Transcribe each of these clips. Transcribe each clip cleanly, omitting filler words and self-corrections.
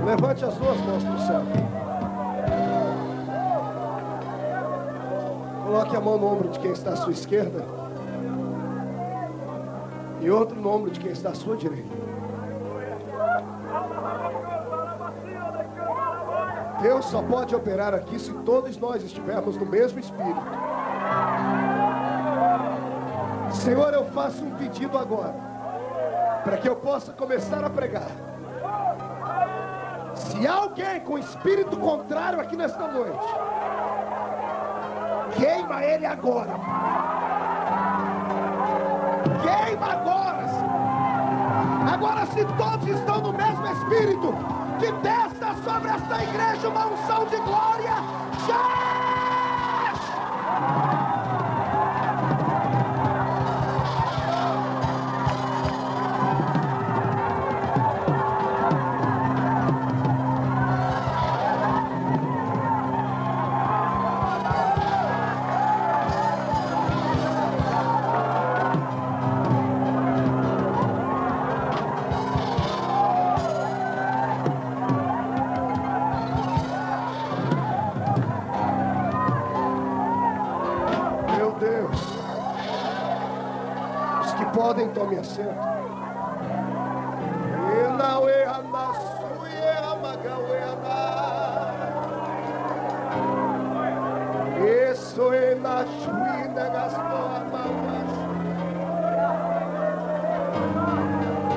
Levante as duas mãos para o céu. Coloque a mão no ombro de quem está à sua esquerda e outro no ombro de quem está à sua direita. Deus só pode operar aqui se todos nós estivermos no mesmo espírito. Senhor, eu faço um pedido agora, para que eu possa começar a pregar. Se há alguém com espírito contrário aqui nesta noite, queima ele agora. Queima agora, Senhor. Agora, se todos estão no mesmo espírito, que desça sobre esta igreja uma unção de glória. Já! Podem tomar assento. Isso é na chuina gastou a mão.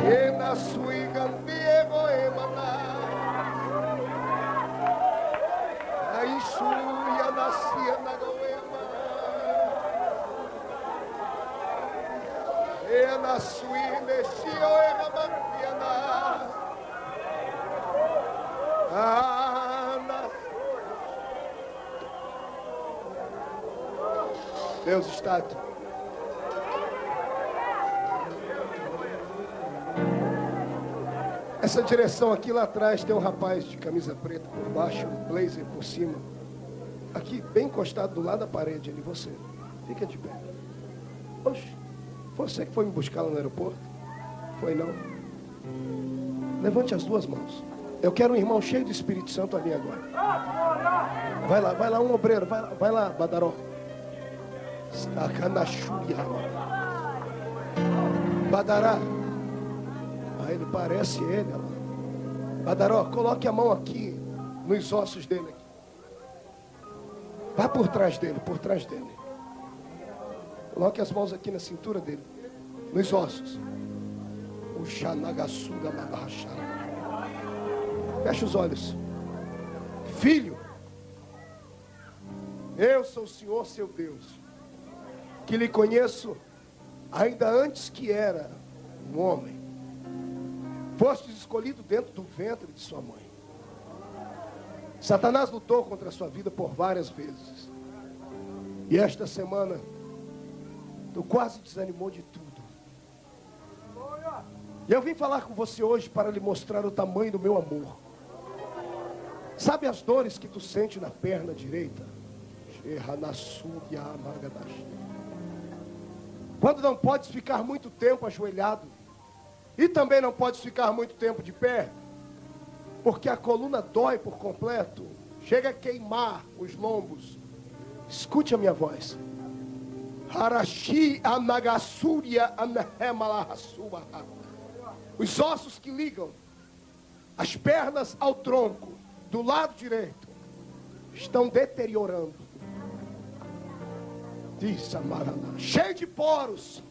E na suiga Diego emana. A Ixuia nascia na goema. E na suíne xio e ramantiana. Deus está aqui. Essa direção aqui lá atrás tem um rapaz de camisa preta por baixo, um blazer por cima. Aqui bem encostado do lado da parede ali, você. Fica de pé. Oxe. Você que foi me buscar lá no aeroporto? Foi não? Levante as duas mãos. Eu quero um irmão cheio do Espírito Santo ali agora. Vai lá, um obreiro. Vai lá, Badaró. Badará. Ah, ele parece ele. Badaró, coloque a mão aqui, nos ossos dele. Vá por trás dele, Coloque as mãos aqui na cintura dele, nos ossos. O Xanagasuga Magahachara. Feche os olhos. Filho, eu sou o Senhor, seu Deus, que lhe conheço ainda antes que era um homem. Foste escolhido dentro do ventre de sua mãe. Satanás lutou contra a sua vida por várias vezes. E esta semana, tu quase desanimou de tudo. E eu vim falar com você hoje para lhe mostrar o tamanho do meu amor. Sabe as dores que tu sente na perna direita? Quando não podes ficar muito tempo ajoelhado, e também não podes ficar muito tempo de pé, porque a coluna dói por completo, chega a queimar os lombos. Escute a minha voz. Harashi anagasuria anahemalahasua. Os ossos que ligam as pernas ao tronco do lado direito estão deteriorando. Diz Amarana, cheio de poros,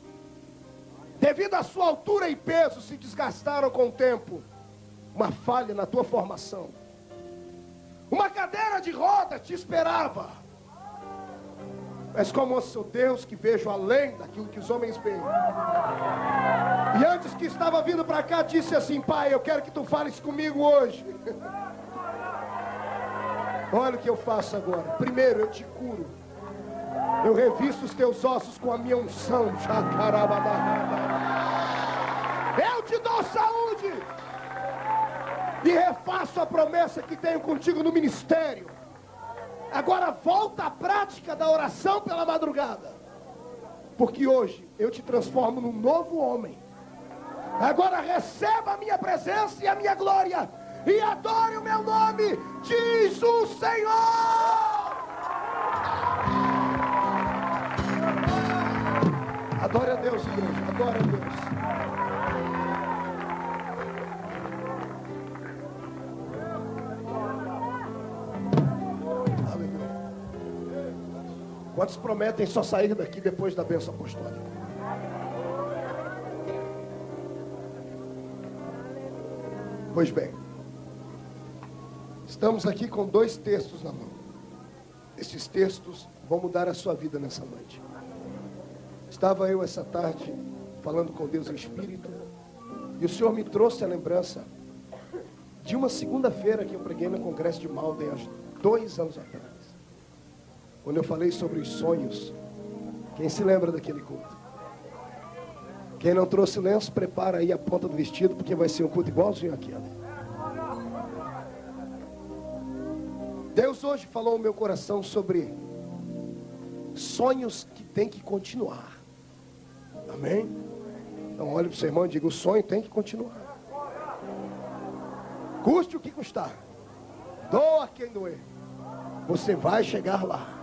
devido à sua altura e peso, se desgastaram com o tempo. Uma falha na tua formação. Uma cadeira de roda te esperava. Mas como o seu Deus, que vejo além daquilo que os homens veem. E antes que estava vindo para cá, disse assim: Pai, eu quero que tu fales comigo hoje. Olha o que eu faço agora. Primeiro eu te curo. Eu revisto os teus ossos com a minha unção. Eu te dou saúde. E refaço a promessa que tenho contigo no ministério. Agora volta à prática da oração pela madrugada. Porque hoje eu te transformo num novo homem. Agora receba a minha presença e a minha glória. E adore o meu nome, diz o Senhor. Adore a Deus, igreja. Adore a Deus. Quantos prometem só sair daqui depois da bênção apostólica? Pois bem, estamos aqui com 2 textos na mão. Esses textos vão mudar a sua vida nessa noite. Estava eu essa tarde falando com Deus em Espírito, e o Senhor me trouxe a lembrança de uma segunda-feira que eu preguei no Congresso de Malden há 2 anos atrás. Quando eu falei sobre os sonhos. Quem se lembra daquele culto? Quem não trouxe lenço, prepara aí a ponta do vestido, porque vai ser um culto igualzinho àquele. Deus hoje falou ao meu coração sobre sonhos que tem que continuar. Amém? Então olhe para o seu irmão e diga: o sonho tem que continuar. Custe o que custar. Doa quem doer. Você vai chegar lá.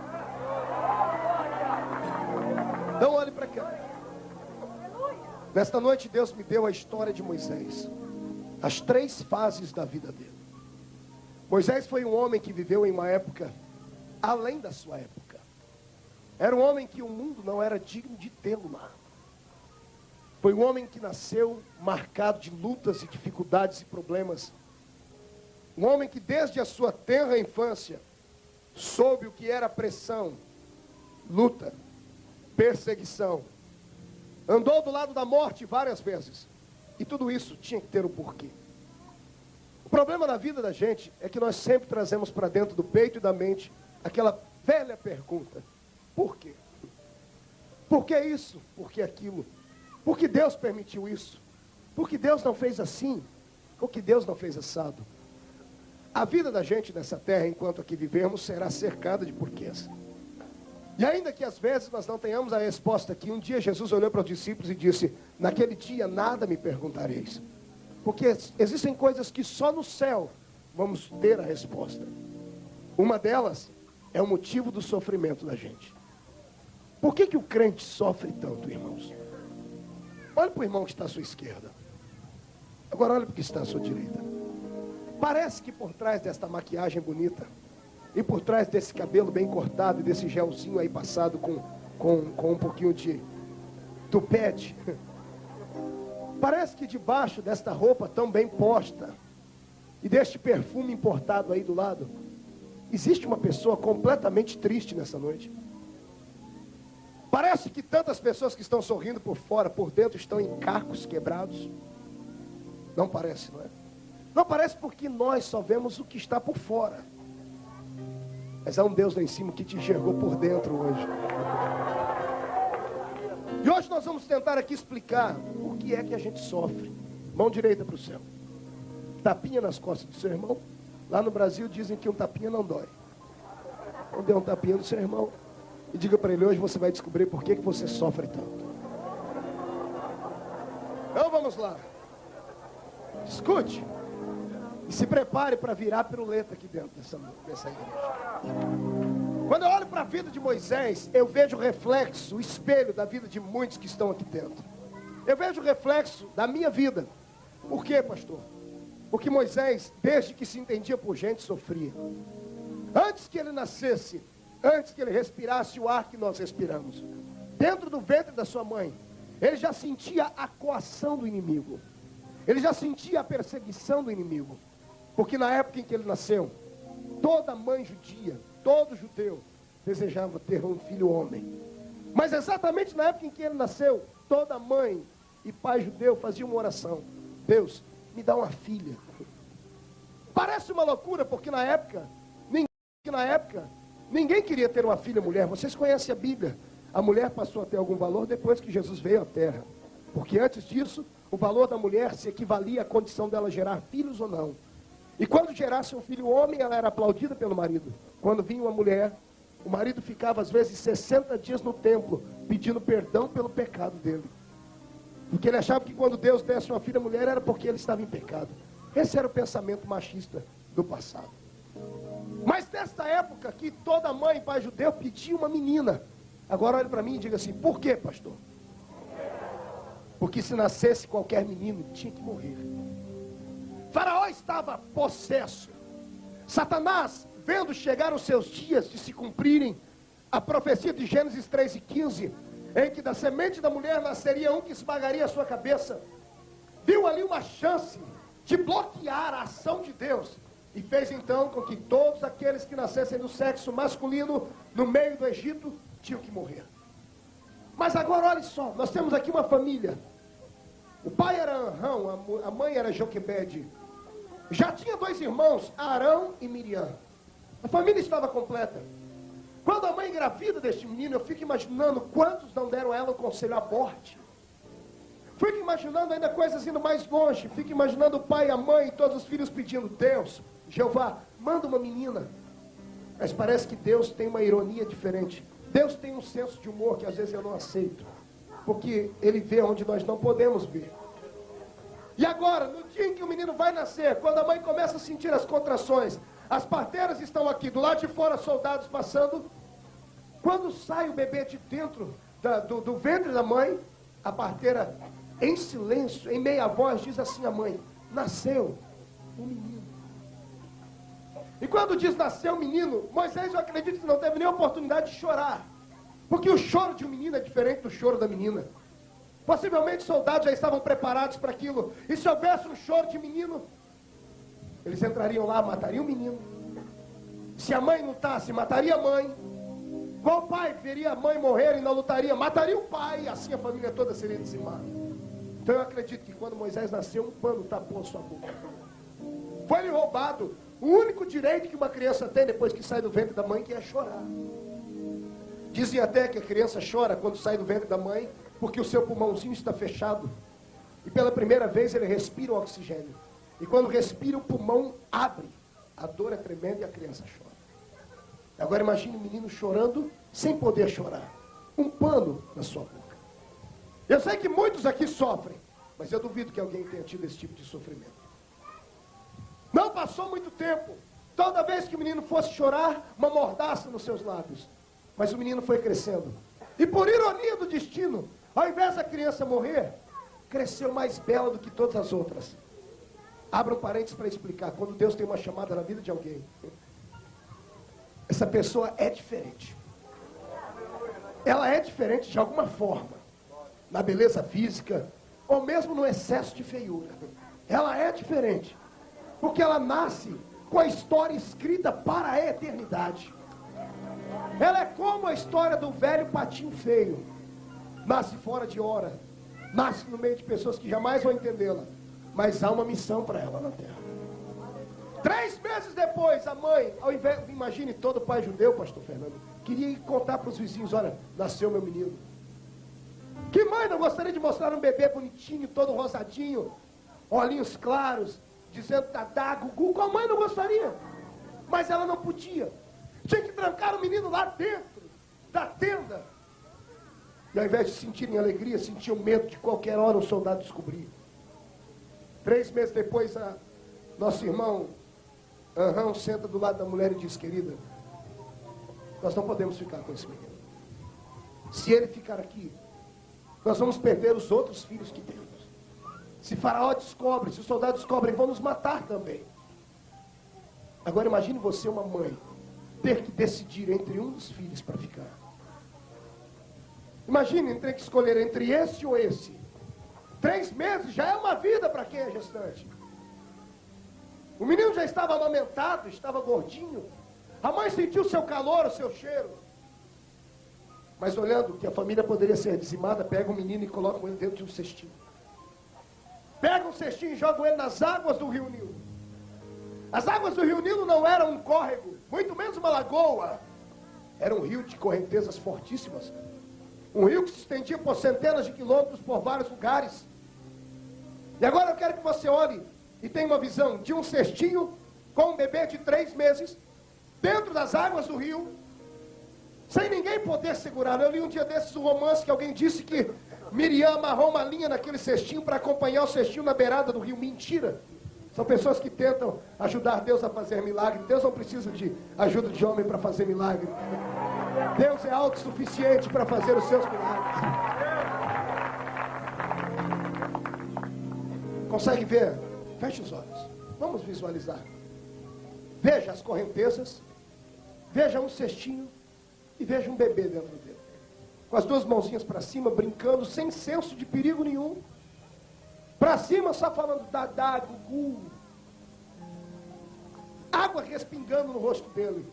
Então olhe para cá. Nesta noite Deus me deu a história de Moisés. As 3 fases da vida dele. Moisés foi um homem que viveu em uma época além da sua época. Era um homem que o mundo não era digno de tê-lo lá. Foi um homem que nasceu marcado de lutas e dificuldades e problemas. Um homem que desde a sua tenra infância soube o que era pressão, luta, perseguição. Andou do lado da morte várias vezes. E tudo isso tinha que ter um porquê. O problema na vida da gente é que nós sempre trazemos para dentro do peito e da mente aquela velha pergunta: por quê? Por que isso? Por que aquilo? Por que Deus permitiu isso? Por que Deus não fez assim? Por que Deus não fez assado? A vida da gente nessa terra, enquanto aqui vivemos, será cercada de porquês. E ainda que às vezes nós não tenhamos a resposta aqui, um dia Jesus olhou para os discípulos e disse: naquele dia nada me perguntareis. Porque existem coisas que só no céu vamos ter a resposta. Uma delas é o motivo do sofrimento da gente. Por que o crente sofre tanto, irmãos? Olhe para o irmão que está à sua esquerda. Agora olhe para o que está à sua direita. Parece que por trás desta maquiagem bonita, e por trás desse cabelo bem cortado, e desse gelzinho aí passado com um pouquinho de tupete, parece que debaixo desta roupa tão bem posta, e deste perfume importado aí do lado, existe uma pessoa completamente triste nessa noite. Parece que tantas pessoas que estão sorrindo por fora, por dentro estão em cacos quebrados. Não parece, não é? Não parece, porque nós só vemos o que está por fora. Mas há um Deus lá em cima que te enxergou por dentro hoje. E hoje nós vamos tentar aqui explicar por que é que a gente sofre. Mão direita para o céu. Tapinha nas costas do seu irmão. Lá no Brasil dizem que um tapinha não dói. Então dê um tapinha no seu irmão e diga para ele: hoje você vai descobrir por que você sofre tanto. Então vamos lá. Escute. E se prepare para virar piruleta aqui dentro dessa igreja. Quando eu olho para a vida de Moisés, eu vejo o reflexo, o espelho da vida de muitos que estão aqui dentro. Eu vejo o reflexo da minha vida. Por quê, pastor? Porque Moisés, desde que se entendia por gente, sofria. Antes que ele nascesse, antes que ele respirasse o ar que nós respiramos, dentro do ventre da sua mãe, ele já sentia a coação do inimigo. Ele já sentia a perseguição do inimigo. Porque na época em que ele nasceu, toda mãe judia, todo judeu, desejava ter um filho homem. Mas exatamente na época em que ele nasceu, toda mãe e pai judeu faziam uma oração: Deus, me dá uma filha. Parece uma loucura, porque na época, ninguém queria ter uma filha mulher. Vocês conhecem a Bíblia. A mulher passou a ter algum valor depois que Jesus veio à terra. Porque antes disso, o valor da mulher se equivalia à condição dela gerar filhos ou não. E quando gerasse um filho homem, ela era aplaudida pelo marido. Quando vinha uma mulher, o marido ficava às vezes 60 dias no templo, pedindo perdão pelo pecado dele. Porque ele achava que quando Deus desse uma filha mulher, era porque ele estava em pecado. Esse era o pensamento machista do passado. Mas nesta época que toda mãe e pai judeu pedia uma menina. Agora olhe para mim e diga assim: por quê, pastor? Porque se nascesse qualquer menino, tinha que morrer. Faraó estava possesso. Satanás, vendo chegar os seus dias de se cumprirem, a profecia de Gênesis 3:15, em que da semente da mulher nasceria um que esmagaria a sua cabeça, viu ali uma chance de bloquear a ação de Deus, e fez então com que todos aqueles que nascessem do sexo masculino no meio do Egito tinham que morrer. Mas agora olhe só, nós temos aqui uma família. O pai era Arão, a mãe era Joquebede. Já tinha 2 irmãos, Arão e Miriam. A família estava completa. Quando a mãe engravida deste menino, eu fico imaginando quantos não deram a ela o conselho: aborte. Fico imaginando ainda coisas indo mais longe. Fico imaginando o pai, a mãe e todos os filhos pedindo: Deus, Jeová, manda uma menina. Mas parece que Deus tem uma ironia diferente. Deus tem um senso de humor que às vezes eu não aceito, porque Ele vê onde nós não podemos ver. E agora, no dia em que o menino vai nascer, quando a mãe começa a sentir as contrações, as parteiras estão aqui, do lado de fora soldados passando. Quando sai o bebê de dentro do ventre da mãe, a parteira, em silêncio, em meia voz, diz assim à mãe: nasceu um menino. E quando diz nasceu um menino, Moisés, eu acredito que não teve nem oportunidade de chorar, porque o choro de um menino é diferente do choro da menina. Possivelmente soldados já estavam preparados para aquilo. E se houvesse um choro de menino, eles entrariam lá, matariam o menino. Se a mãe lutasse, mataria a mãe. Qual pai veria a mãe morrer e não lutaria? Mataria o pai, assim a família toda seria dizimada. Então eu acredito que quando Moisés nasceu, um pano tapou a sua boca. Foi-lhe roubado o único direito que uma criança tem depois que sai do ventre da mãe, que é chorar. Dizem até que a criança chora quando sai do ventre da mãe, porque o seu pulmãozinho está fechado. E pela primeira vez ele respira o oxigênio. E quando respira, o pulmão abre. A dor é tremenda e a criança chora. Agora imagine o menino chorando sem poder chorar. Um pano na sua boca. Eu sei que muitos aqui sofrem, mas eu duvido que alguém tenha tido esse tipo de sofrimento. Não passou muito tempo. Toda vez que o menino fosse chorar, uma mordaça nos seus lábios. Mas o menino foi crescendo. E por ironia do destino, ao invés da criança morrer, cresceu mais bela do que todas as outras. Abra um parênteses para explicar. Quando Deus tem uma chamada na vida de alguém, essa pessoa é diferente. Ela é diferente de alguma forma. Na beleza física, ou mesmo no excesso de feiura. Ela é diferente. Porque ela nasce com a história escrita para a eternidade. Ela é como a história do velho patinho feio. Nasce fora de hora. Nasce no meio de pessoas que jamais vão entendê-la. Mas há uma missão para ela na terra. 3 meses depois, a mãe, ao invés, imagine todo pai judeu, pastor Fernando, queria ir contar para os vizinhos: olha, nasceu meu menino. Que mãe não gostaria de mostrar um bebê bonitinho, todo rosadinho, olhinhos claros, dizendo dadá, gugu? Qual mãe não gostaria? Mas ela não podia. Tinha que trancar o menino lá dentro da tenda. E ao invés de sentirem alegria, sentiam medo de qualquer hora um soldado descobrir. 3 meses depois, nosso irmão Anrão senta do lado da mulher e diz: querida, nós não podemos ficar com esse menino. Se ele ficar aqui, nós vamos perder os outros filhos que temos. Se Faraó descobre, se os soldados descobrem, vão nos matar também. Agora imagine você, uma mãe, ter que decidir entre um dos filhos para ficar. Imagine ter que escolher entre esse ou esse. 3 meses já é uma vida para quem é gestante. O menino já estava amamentado, estava gordinho. A mãe sentiu o seu calor, o seu cheiro. Mas olhando que a família poderia ser dizimada, pega o menino e coloca ele dentro de um cestinho. Pega um cestinho e joga ele nas águas do rio Nilo. As águas do rio Nilo não eram um córrego, muito menos uma lagoa. Era um rio de correntezas fortíssimas. Um rio que se estendia por centenas de quilômetros por vários lugares. E agora eu quero que você olhe e tenha uma visão de um cestinho com um bebê de 3 meses, dentro das águas do rio, sem ninguém poder segurá-lo. Eu li um dia desses um romance que alguém disse que Miriam amarrou uma linha naquele cestinho para acompanhar o cestinho na beirada do rio. Mentira! São pessoas que tentam ajudar Deus a fazer milagre. Deus não precisa de ajuda de homem para fazer milagre. Deus é autossuficiente para fazer os seus milagres. Consegue ver? Feche os olhos. Vamos visualizar. Veja as correntezas. Veja um cestinho. E veja um bebê dentro dele. Com as 2 mãozinhas para cima, brincando, sem senso de perigo nenhum. Para cima, só falando dadá, gugu. Água respingando no rosto dele.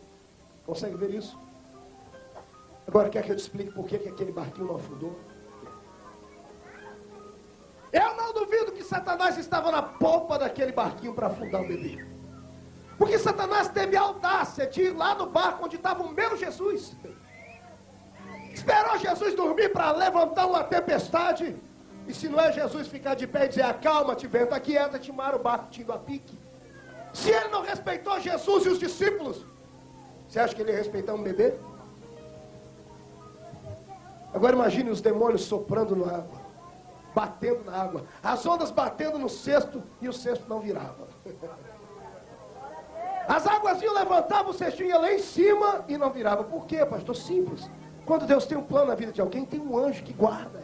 Consegue ver isso? Agora quer que eu te explique por que aquele barquinho não afundou? Eu não duvido que Satanás estava na polpa daquele barquinho para afundar o bebê. Porque Satanás teve a audácia de ir lá no barco onde estava o meu Jesus. Esperou Jesus dormir para levantar uma tempestade. E se não é Jesus ficar de pé e dizer: acalma-te, vento, aquieta-te, mar, o barco te indo a pique. Se ele não respeitou Jesus e os discípulos, você acha que ele ia respeitar um bebê? Agora imagine os demônios soprando na água, batendo na água, as ondas batendo no cesto e o cesto não virava. As águas iam, levantavam, o cestinho ia lá em cima e não virava. Por quê, pastor? Simples. Quando Deus tem um plano na vida de alguém, tem um anjo que guarda.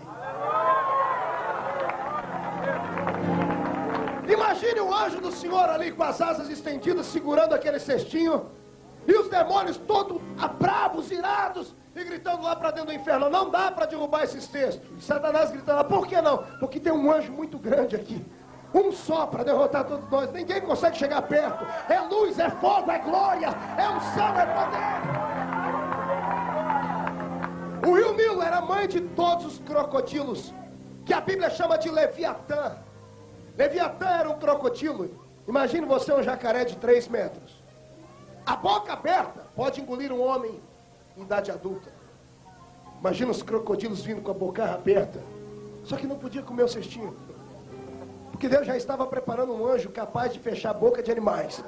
Imagine o anjo do Senhor ali com as asas estendidas, segurando aquele cestinho, e os demônios todos bravos, irados, e gritando lá para dentro do inferno: não dá para derrubar esse cesto. E Satanás gritando: por que não? Porque tem um anjo muito grande aqui, um só para derrotar todos nós, ninguém consegue chegar perto. É luz, é fogo, é glória, é unção, é poder. O rio Nilo era a mãe de todos os crocodilos, que a Bíblia chama de Leviatã. Leviatã era um crocodilo. Imagine você um jacaré de 3 metros. A boca aberta pode engolir um homem em idade adulta. Imagina os crocodilos vindo com a boca aberta. Só que não podia comer o cestinho. Porque Deus já estava preparando um anjo capaz de fechar a boca de animais.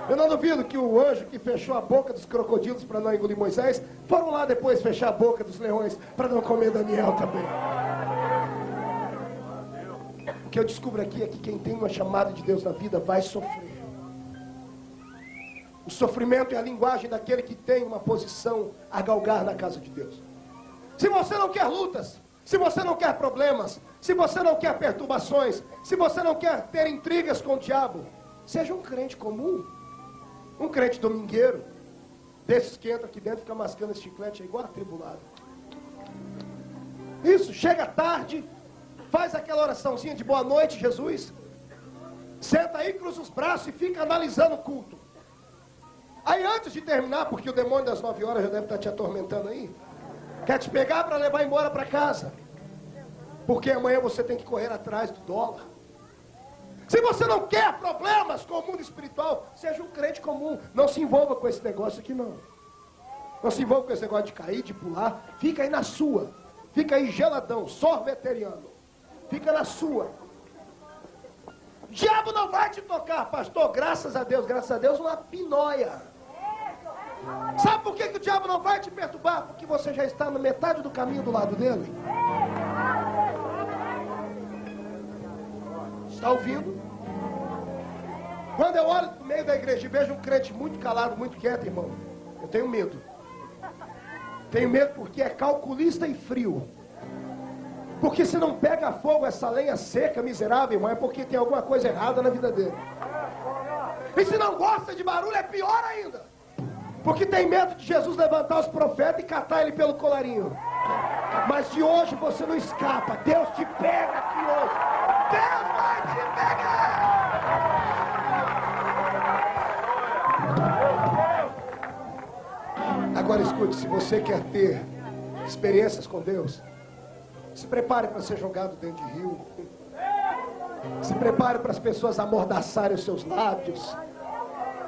Eu não duvido que o anjo que fechou a boca dos crocodilos para não engolir Moisés, foram lá depois fechar a boca dos leões para não comer Daniel também. O que eu descubro aqui é que quem tem uma chamada de Deus na vida vai sofrer. O sofrimento é a linguagem daquele que tem uma posição a galgar na casa de Deus. Se você não quer lutas, se você não quer problemas, se você não quer perturbações, se você não quer ter intrigas com o diabo, seja um crente comum, um crente domingueiro, desses que entra aqui dentro e fica mascando esse chiclete, é igual atribulado. Isso, chega tarde, faz aquela oraçãozinha de boa noite, Jesus, senta aí, cruza os braços e fica analisando o culto. Aí antes de terminar, porque o demônio das 9 horas já deve estar te atormentando aí, quer te pegar para levar embora para casa, porque amanhã você tem que correr atrás do dólar. Se você não quer problemas com o mundo espiritual, seja um crente comum, não se envolva com esse negócio aqui não. Não se envolva com esse negócio de cair, de pular, fica aí na sua, fica aí geladão, sorveteriano, fica na sua. O diabo não vai te tocar, pastor, graças a Deus, uma pinóia. Sabe por que o diabo não vai te perturbar? Porque você já está na metade do caminho do lado dele. Está ouvindo? Quando eu olho no meio da igreja e vejo um crente muito calado, muito quieto, irmão, eu tenho medo. Tenho medo porque é calculista e frio. Porque se não pega fogo essa lenha seca, miserável, irmão, é porque tem alguma coisa errada na vida dele. E se não gosta de barulho, é pior ainda. Porque tem medo de Jesus levantar os profetas e catar ele pelo colarinho. Mas de hoje você não escapa. Deus te pega aqui hoje. Deus vai te pegar. Agora escute, se você quer ter experiências com Deus, se prepare para ser jogado dentro de rio. Se prepare para as pessoas amordaçarem os seus lábios.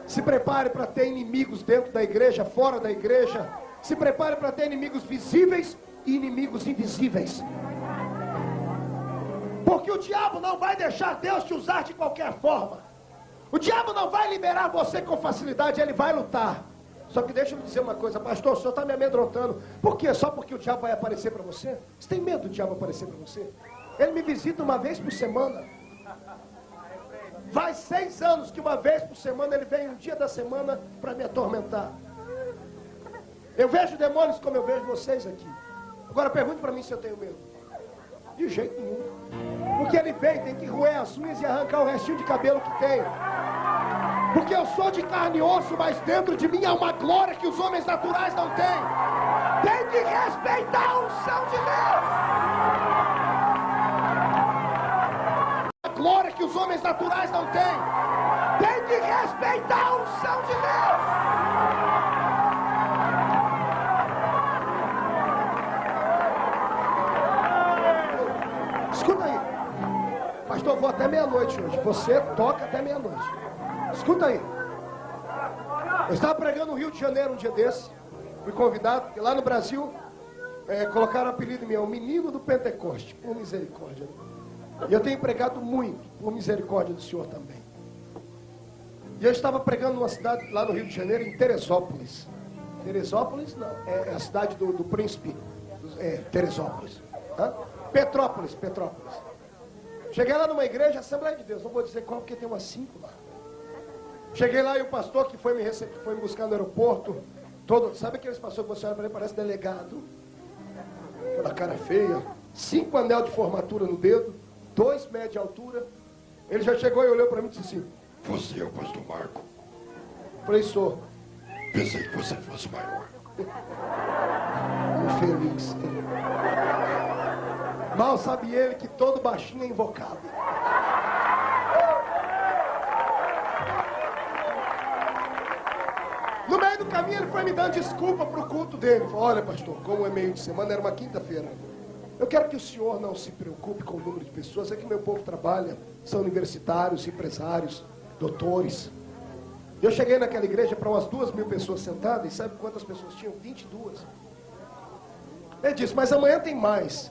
Se prepare para ter inimigos dentro da igreja, fora da igreja. Se prepare para ter inimigos visíveis e inimigos invisíveis. Porque o diabo não vai deixar Deus te usar de qualquer forma. O diabo não vai liberar você com facilidade, ele vai lutar. Só que deixa eu lhe dizer uma coisa, pastor, o senhor está me amedrontando. Por quê? Só porque o diabo vai aparecer para você? Você tem medo do diabo aparecer para você? Ele me visita uma vez por semana. Faz 6 anos que uma vez por semana ele vem um dia da semana para me atormentar. Eu vejo demônios como eu vejo vocês aqui. Agora pergunte para mim se eu tenho medo. De jeito nenhum. Porque ele vem, tem que roer as unhas e arrancar o restinho de cabelo que tem. Porque eu sou de carne e osso, mas dentro de mim há uma glória que os homens naturais não têm. Tem que respeitar a unção de Deus. A glória que os homens naturais não têm. Tem que respeitar a unção de Deus. Escuta aí. Pastor, eu vou até meia-noite hoje. Você toca até meia-noite. Escuta aí. Eu estava pregando no Rio de Janeiro um dia desse. Fui convidado, porque lá no Brasil colocaram o apelido em mim, o menino do Pentecoste, por misericórdia. E eu tenho pregado muito, por misericórdia do Senhor também. E eu estava pregando numa cidade lá no Rio de Janeiro, em Teresópolis. Teresópolis não, é a cidade do príncipe. Teresópolis. Petrópolis. Cheguei lá numa igreja, Assembleia de Deus, não vou dizer qual, porque tem umas 5 lá. Cheguei lá e o pastor que foi me buscar no aeroporto, sabe aqueles pastores que você olha para ele, parece delegado, aquela cara feia, 5 anel de formatura no dedo, 2 metros de altura. Ele já chegou e olhou para mim e disse assim: "Você é o pastor Marco?" Eu falei: "Sou." "Pensei que você fosse maior." Infeliz. Mal sabe ele que todo baixinho é invocado. No meio do caminho ele foi me dando desculpa para o culto dele. Falou: "Olha, pastor, como é meio de semana, era uma quinta-feira. Eu quero que o senhor não se preocupe com o número de pessoas. É que meu povo trabalha, são universitários, empresários, doutores." Eu cheguei naquela igreja para umas 2.000 pessoas sentadas. E sabe quantas pessoas tinham? 22. Ele disse: "Mas amanhã tem mais."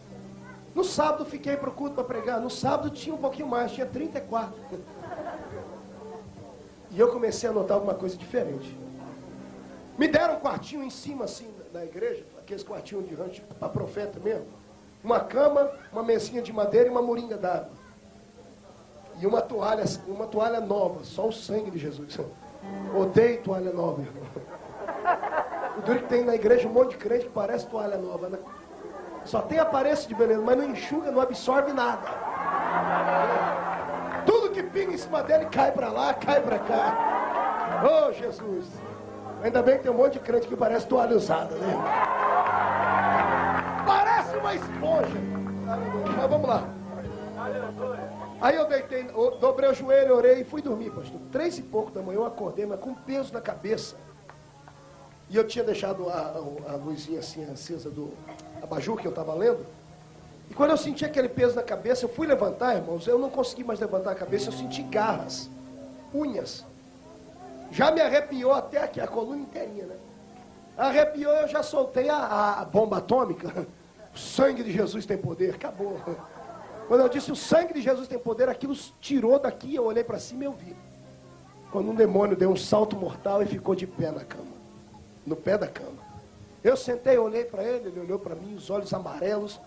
No sábado fiquei para o culto para pregar. No sábado tinha um pouquinho mais, tinha 34. E eu comecei a notar alguma coisa diferente. Me deram um quartinho em cima, assim, na igreja, aqueles quartinhos de rancho para profeta mesmo. Uma cama, uma mesinha de madeira e uma moringa d'água. E uma toalha nova, só o sangue de Jesus. Odeio toalha nova, irmão. O duro que tem na igreja um monte de crente que parece toalha nova, né? Só tem aparência de beleza, mas não enxuga, não absorve nada. Tudo que pinga em cima dele cai para lá, cai para cá. Oh, Jesus! Ainda bem que tem um monte de crente que parece toalha usada, né? Parece uma esponja. Mas vamos lá. Aí eu deitei, dobrei o joelho, orei e fui dormir, pastor. 3 e pouco da manhã eu acordei, mas com peso na cabeça. E eu tinha deixado a luzinha assim acesa do abajur que eu estava lendo. E quando eu senti aquele peso na cabeça, eu fui levantar, irmãos. Eu não consegui mais levantar a cabeça, eu senti garras, unhas. Já me arrepiou até aqui, a coluna inteirinha, né? Arrepiou, eu já soltei a bomba atômica. O sangue de Jesus tem poder, acabou. Quando eu disse o sangue de Jesus tem poder, aquilo tirou daqui, eu olhei para cima e eu vi. Quando um demônio deu um salto mortal e ficou de pé na cama. no pé da cama. Eu sentei, olhei para ele, ele olhou para mim, os olhos amarelos,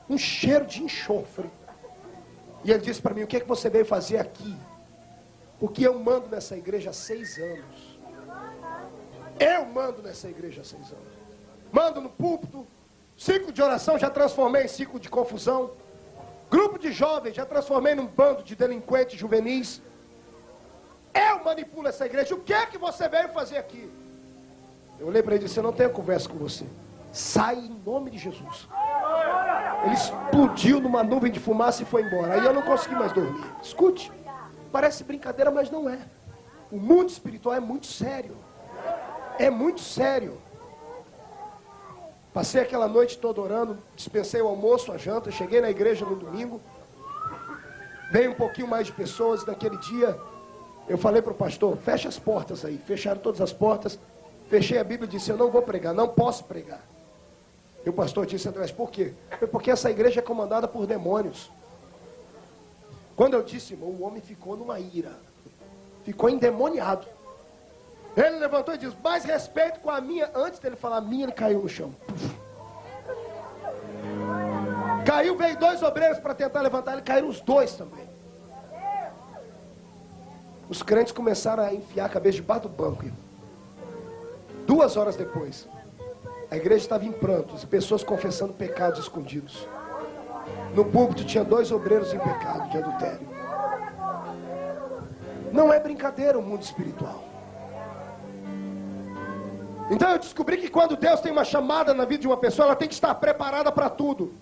um cheiro de enxofre. E ele disse para mim, o que é que você veio fazer aqui? Porque eu mando nessa igreja há 6 anos. Eu mando nessa igreja há 6 anos. Mando no púlpito, ciclo de oração já transformei em ciclo de confusão. Grupo de jovens já transformei num bando de delinquentes juvenis. Eu manipulo essa igreja. O que é que você veio fazer aqui? Eu olhei para ele e disse, eu não tenho conversa com você. Sai em nome de Jesus. Ele explodiu numa nuvem de fumaça e foi embora. Aí eu não consegui mais dormir. Escute, parece brincadeira, mas não é. O mundo espiritual é muito sério. É muito sério. Passei aquela noite toda orando, dispensei o almoço, a janta, cheguei na igreja no domingo. Veio um pouquinho mais de pessoas. Naquele dia, eu falei para o pastor, fecha as portas aí. Fecharam todas as portas. Fechei a Bíblia e disse, eu não vou pregar, não posso pregar. E o pastor disse, André, por quê? Porque essa igreja é comandada por demônios. Quando eu disse, irmão, o homem ficou numa ira. Ficou endemoniado. Ele levantou e disse, mais respeito com a minha. Antes dele falar a minha, ele caiu no chão. Caiu, veio 2 obreiros para tentar levantar, ele caíram os 2 também. Os crentes começaram a enfiar a cabeça debaixo do banco, irmão. 2 horas depois, a igreja estava em prantos, pessoas confessando pecados escondidos. No púlpito tinha 2 obreiros em pecado de adultério. Não é brincadeira o mundo espiritual. Então eu descobri que quando Deus tem uma chamada na vida de uma pessoa, ela tem que estar preparada para tudo.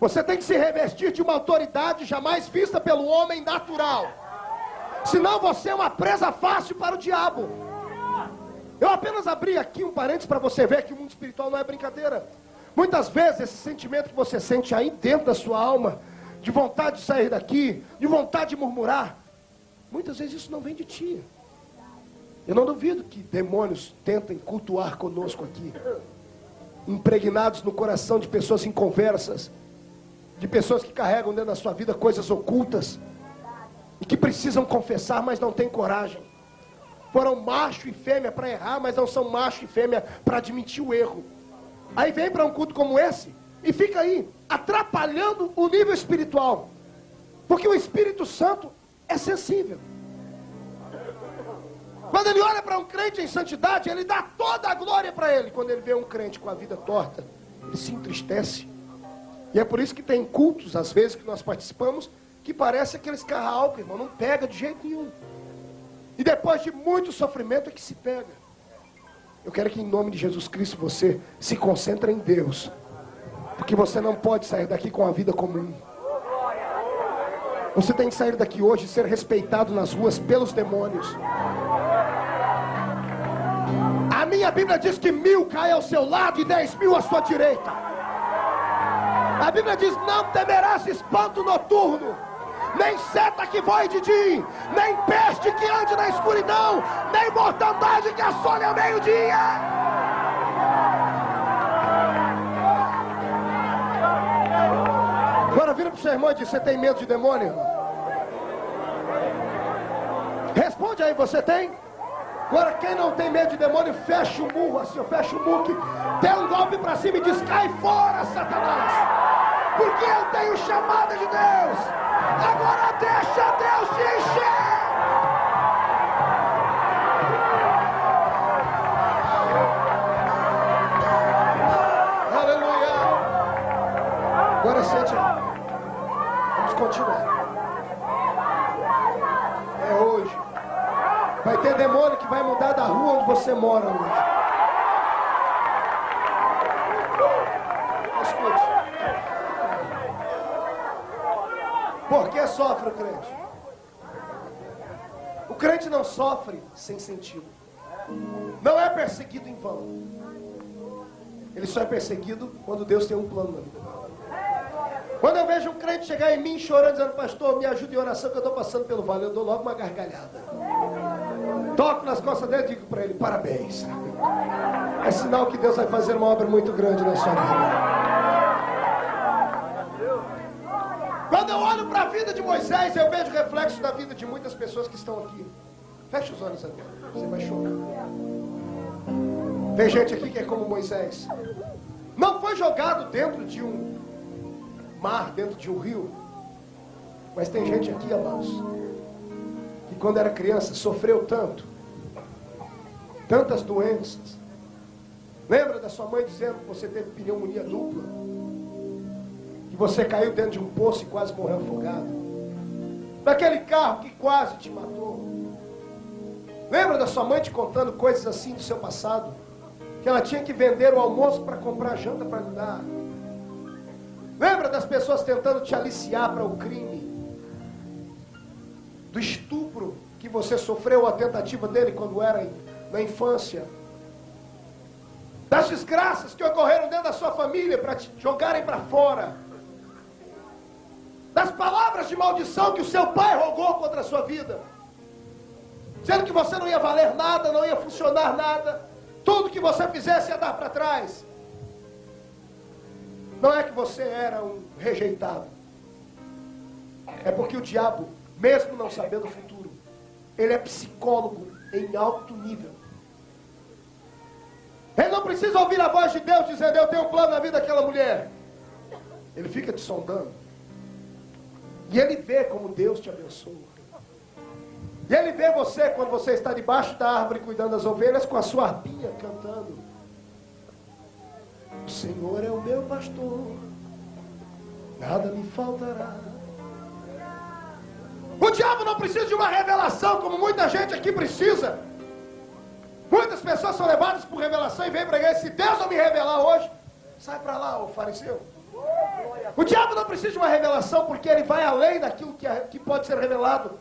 Você tem que se revestir de uma autoridade jamais vista pelo homem natural. Senão você é uma presa fácil para o diabo. Eu apenas abri aqui um parênteses para você ver que o mundo espiritual não é brincadeira. Muitas vezes esse sentimento que você sente aí dentro da sua alma, de vontade de sair daqui, de vontade de murmurar, muitas vezes isso não vem de ti. Eu não duvido que demônios tentem cultuar conosco aqui, impregnados no coração de pessoas inconversas, de pessoas que carregam dentro da sua vida coisas ocultas, e que precisam confessar, mas não têm coragem. Foram macho e fêmea para errar, mas não são macho e fêmea para admitir o erro. Aí vem para um culto como esse e fica aí, atrapalhando o nível espiritual. Porque o Espírito Santo é sensível. Quando ele olha para um crente em santidade, ele dá toda a glória para ele. Quando ele vê um crente com a vida torta, ele se entristece. E é por isso que tem cultos, às vezes, que nós participamos, que parece aqueles carro-álcool, irmão, não pega de jeito nenhum. E depois de muito sofrimento é que se pega. Eu quero que em nome de Jesus Cristo você se concentre em Deus. Porque você não pode sair daqui com a vida comum. Você tem que sair daqui hoje e ser respeitado nas ruas pelos demônios. A minha Bíblia diz que 1000 caem ao seu lado e 10.000 à sua direita. A Bíblia diz, não temerás espanto noturno, nem seta que voe de dia, nem peste que ande na escuridão, nem mortandade que assole ao meio-dia. Agora vira para o seu irmão e diz, você tem medo de demônio, irmão? Responde aí, você tem? Agora quem não tem medo de demônio, fecha o murro assim, fecha o muque, dê um golpe para cima e diz, cai fora, Satanás, porque eu tenho chamada de Deus. Agora deixa Deus te encher. Aleluia. Agora sente. Vamos continuar. É hoje. Vai ter demônio que vai mudar da rua onde você mora hoje. Escute. Por que sofre o crente? O crente não sofre sem sentido. Não é perseguido em vão. Ele só é perseguido quando Deus tem um plano na vida. Quando eu vejo um crente chegar em mim chorando, dizendo, pastor, me ajude em oração que eu estou passando pelo vale, eu dou logo uma gargalhada. Toco nas costas dele e digo para ele, parabéns. É sinal que Deus vai fazer uma obra muito grande na sua vida. Quando eu olho para a vida de Moisés, eu vejo reflexo da vida de muitas pessoas que estão aqui. Feche os olhos agora, você vai chorar. Tem gente aqui que é como Moisés. Não foi jogado dentro de um mar, dentro de um rio. Mas tem gente aqui, amados, que quando era criança sofreu tanto. Tantas doenças. Lembra da sua mãe dizendo que você teve pneumonia dupla? Que você caiu dentro de um poço e quase morreu afogado? Daquele carro que quase te matou? Lembra da sua mãe te contando coisas assim do seu passado? Que ela tinha que vender o almoço para comprar janta para lhe dar? Lembra das pessoas tentando te aliciar para o crime? Do estupro que você sofreu, a tentativa dele quando era na infância? Das desgraças que ocorreram dentro da sua família para te jogarem para fora? Das palavras de maldição que o seu pai rogou contra a sua vida, dizendo que você não ia valer nada, não ia funcionar nada, tudo que você fizesse ia dar para trás. Não é que você era um rejeitado, é porque o diabo, mesmo não sabendo o futuro, ele é psicólogo em alto nível. Ele não precisa ouvir a voz de Deus dizendo: eu tenho um plano na vida daquela mulher. Ele fica te sondando. E ele vê como Deus te abençoa. E ele vê você quando você está debaixo da árvore cuidando das ovelhas, com a sua harpinha cantando: o Senhor é o meu pastor, nada me faltará. O diabo não precisa de uma revelação como muita gente aqui precisa. Muitas pessoas são levadas por revelação e vêm para ele: se Deus não me revelar hoje, sai para lá, ô fariseu. O diabo não precisa de uma revelação, porque ele vai além daquilo que pode ser revelado.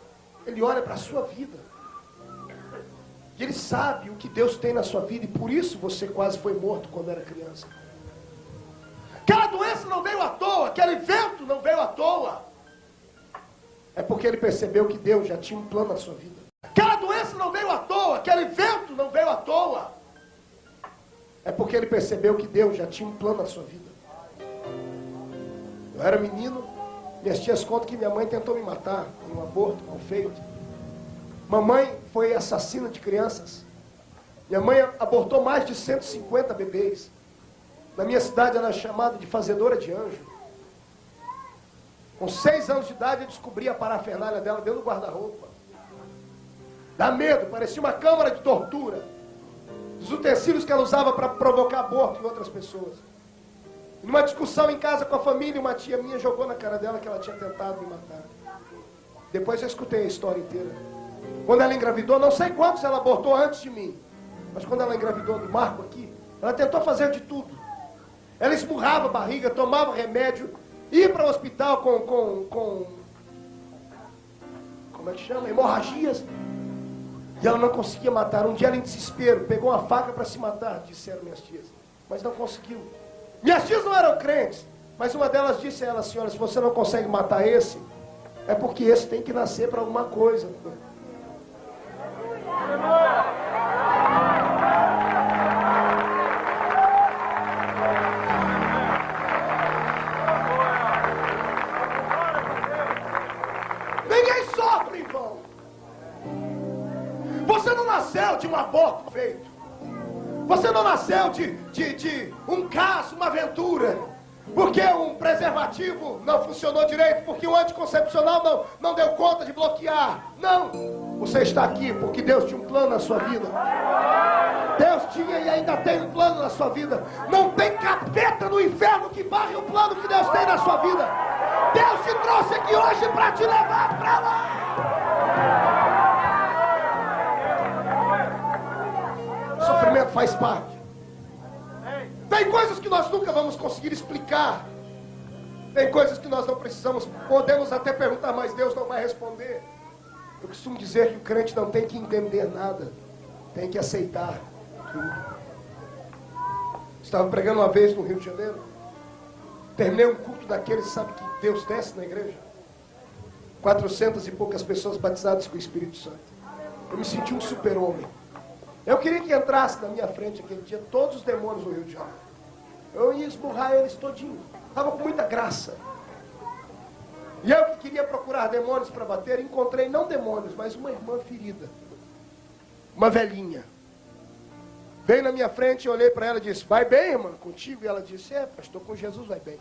Ele olha para a sua vida. E ele sabe o que Deus tem na sua vida, e por isso você quase foi morto quando era criança. Aquela doença não veio à toa, aquele vento não veio à toa. É porque ele percebeu que Deus já tinha um plano na sua vida. Aquela doença não veio à toa, aquele vento não veio à toa. É porque ele percebeu que Deus já tinha um plano na sua vida. Eu era menino, minhas tias contam que minha mãe tentou me matar em um aborto mal feito. Mamãe foi assassina de crianças. Minha mãe abortou mais de 150 bebês. Na minha cidade ela é chamada de fazedora de anjo. Com 6 anos de idade eu descobri a parafernália dela dentro do guarda-roupa. Dá medo, parecia uma câmara de tortura. Os utensílios que ela usava para provocar aborto em outras pessoas. Numa discussão em casa com a família, uma tia minha jogou na cara dela que ela tinha tentado me matar. Depois eu escutei a história inteira. Quando ela engravidou, não sei quantos ela abortou antes de mim, mas quando ela engravidou do Marco aqui, ela tentou fazer de tudo. Ela esmurrava a barriga, tomava remédio, ia para o hospital com como é que chama? Hemorragias. E ela não conseguia matar. Um dia ela, em desespero, pegou uma faca para se matar, disseram minhas tias. Mas não conseguiu. Minhas tias não eram crentes, mas uma delas disse a ela: senhora, se você não consegue matar esse, é porque esse tem que nascer para alguma coisa. Ninguém sofre em vão. Você não nasceu de um aborto feito. Você não nasceu de um caso, uma aventura, porque um preservativo não funcionou direito, porque o anticoncepcional não deu conta de bloquear. Não! Você está aqui porque Deus tinha um plano na sua vida. Deus tinha e ainda tem um plano na sua vida. Não tem capeta no inferno que barre o plano que Deus tem na sua vida. Deus te trouxe aqui hoje para te levar para lá. Sofrimento faz parte. Tem coisas que nós nunca vamos conseguir explicar. Tem coisas que nós não precisamos. Podemos até perguntar, mas Deus não vai responder. Eu costumo dizer que o crente não tem que entender nada, tem que aceitar tudo. Estava pregando uma vez no Rio de Janeiro. Terminei um culto daqueles, sabe, que Deus desce na igreja. 400 e poucas pessoas batizadas com o Espírito Santo. Eu me senti um super-homem. Eu queria que entrasse na minha frente aquele dia todos os demônios do Rio de Janeiro. Eu ia esburrar eles todinho. Estava com muita graça. E eu que queria procurar demônios para bater, encontrei não demônios, mas uma irmã ferida. Uma velhinha. Veio na minha frente, eu olhei para ela e disse, vai bem, irmã, contigo? E ela disse, pastor, com Jesus vai bem.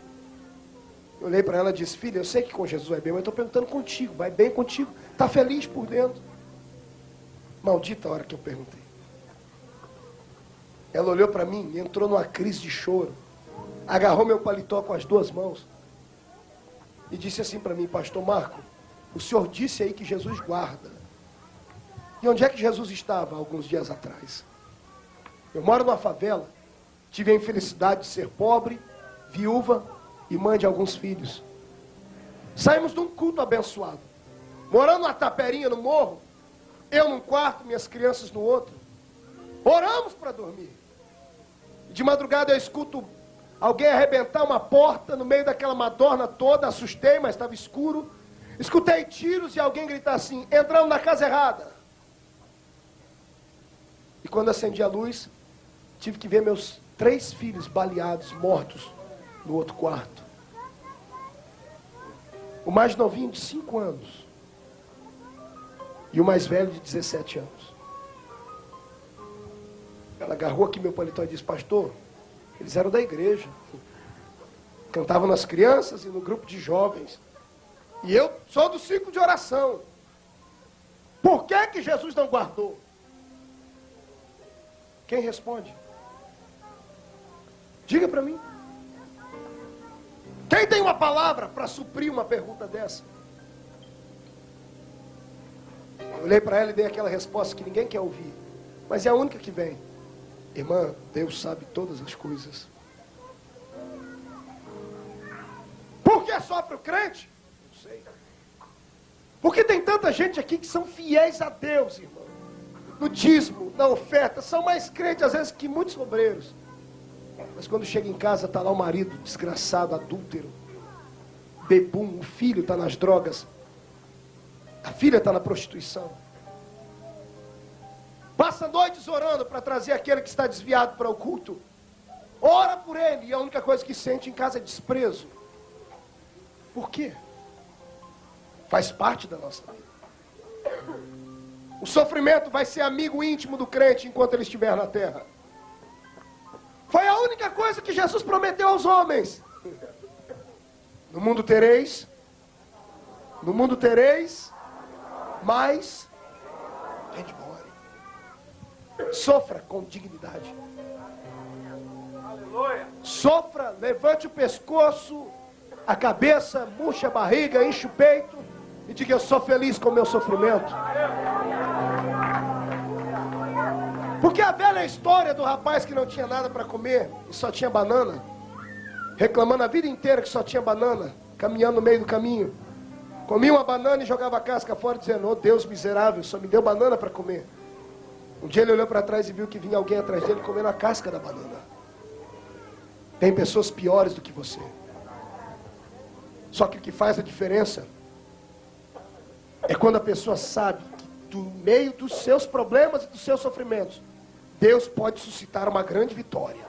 Eu olhei para ela e disse, filha, eu sei que com Jesus vai bem, mas eu estou perguntando contigo, vai bem contigo? Está feliz por dentro? Maldita a hora que eu perguntei. Ela olhou para mim e entrou numa crise de choro. Agarrou meu paletó com as duas mãos e disse assim para mim, pastor Marco, o senhor disse aí que Jesus guarda. E onde é que Jesus estava alguns dias atrás? Eu moro numa favela, tive a infelicidade de ser pobre, viúva e mãe de alguns filhos. Saímos de um culto abençoado, morando numa taperinha no morro, eu num quarto, minhas crianças no outro. Oramos para dormir. De madrugada eu escuto alguém arrebentar uma porta no meio daquela madorna toda, assustei, mas estava escuro. Escutei tiros e alguém gritar assim, entramos na casa errada. E quando acendi a luz, tive que ver meus 3 filhos baleados, mortos, no outro quarto. O mais novinho de 5 anos. E o mais velho de 17 anos. Ela agarrou aqui meu paletó e disse, pastor, eles eram da igreja. Cantavam nas crianças e no grupo de jovens. E eu sou do ciclo de oração. Por que que Jesus não guardou? Quem responde? Diga para mim. Quem tem uma palavra para suprir uma pergunta dessa? Eu olhei para ela e dei aquela resposta que ninguém quer ouvir. Mas é a única que vem. Irmã, Deus sabe todas as coisas. Por que sofre o crente? Não sei. Porque tem tanta gente aqui que são fiéis a Deus, irmão. No dízimo, na oferta, são mais crentes às vezes que muitos obreiros. Mas quando chega em casa, está lá o marido desgraçado, adúltero, bebum, o filho está nas drogas, a filha está na prostituição. Passa noites orando para trazer aquele que está desviado para o culto. Ora por ele, e a única coisa que sente em casa é desprezo. Por quê? Faz parte da nossa vida. O sofrimento vai ser amigo íntimo do crente enquanto ele estiver na terra. Foi a única coisa que Jesus prometeu aos homens. No mundo tereis, mas gente more. Sofra com dignidade. Sofra, levante o pescoço, a cabeça, murche a barriga, enche o peito e diga, eu sou feliz com o meu sofrimento. Porque a velha história do rapaz que não tinha nada para comer e só tinha banana, reclamando a vida inteira que só tinha banana, caminhando no meio do caminho, comia uma banana e jogava a casca fora, dizendo, oh Deus miserável, só me deu banana para comer. Um dia ele olhou para trás e viu que vinha alguém atrás dele comendo a casca da banana. Tem pessoas piores do que você. Só que o que faz a diferença é quando a pessoa sabe que do meio dos seus problemas e dos seus sofrimentos, Deus pode suscitar uma grande vitória.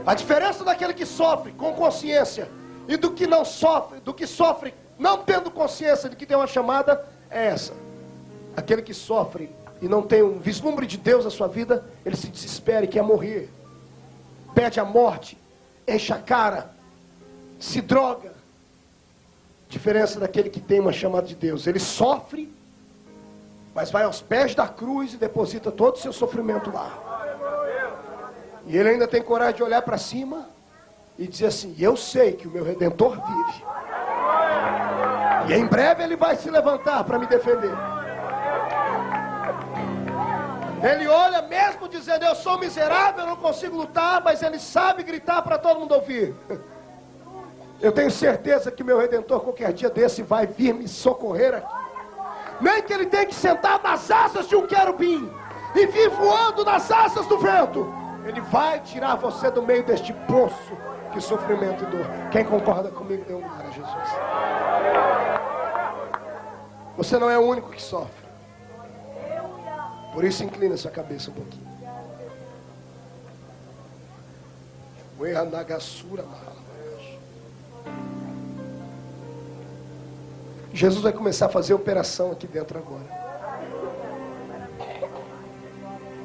A diferença daquele que sofre com consciência e do que não sofre, do que sofre não tendo consciência de que tem uma chamada, é essa. Aquele que sofre e não tem um vislumbre de Deus na sua vida, ele se desespera e quer morrer. Pede a morte, enche a cara, se droga. Diferença daquele que tem uma chamada de Deus. Ele sofre, mas vai aos pés da cruz e deposita todo o seu sofrimento lá. E ele ainda tem coragem de olhar para cima e dizer assim, eu sei que o meu Redentor vive. E em breve ele vai se levantar para me defender. Ele olha mesmo dizendo, eu sou miserável, eu não consigo lutar, mas ele sabe gritar para todo mundo ouvir. Eu tenho certeza que meu Redentor qualquer dia desse vai vir me socorrer aqui. Nem que ele tenha que sentar nas asas de um querubim e vir voando nas asas do vento. Ele vai tirar você do meio deste poço de sofrimento e dor. Quem concorda comigo, dê um glória a Jesus. Você não é o único que sofre. Por isso inclina sua cabeça um pouquinho. Jesus vai começar a fazer operação aqui dentro agora.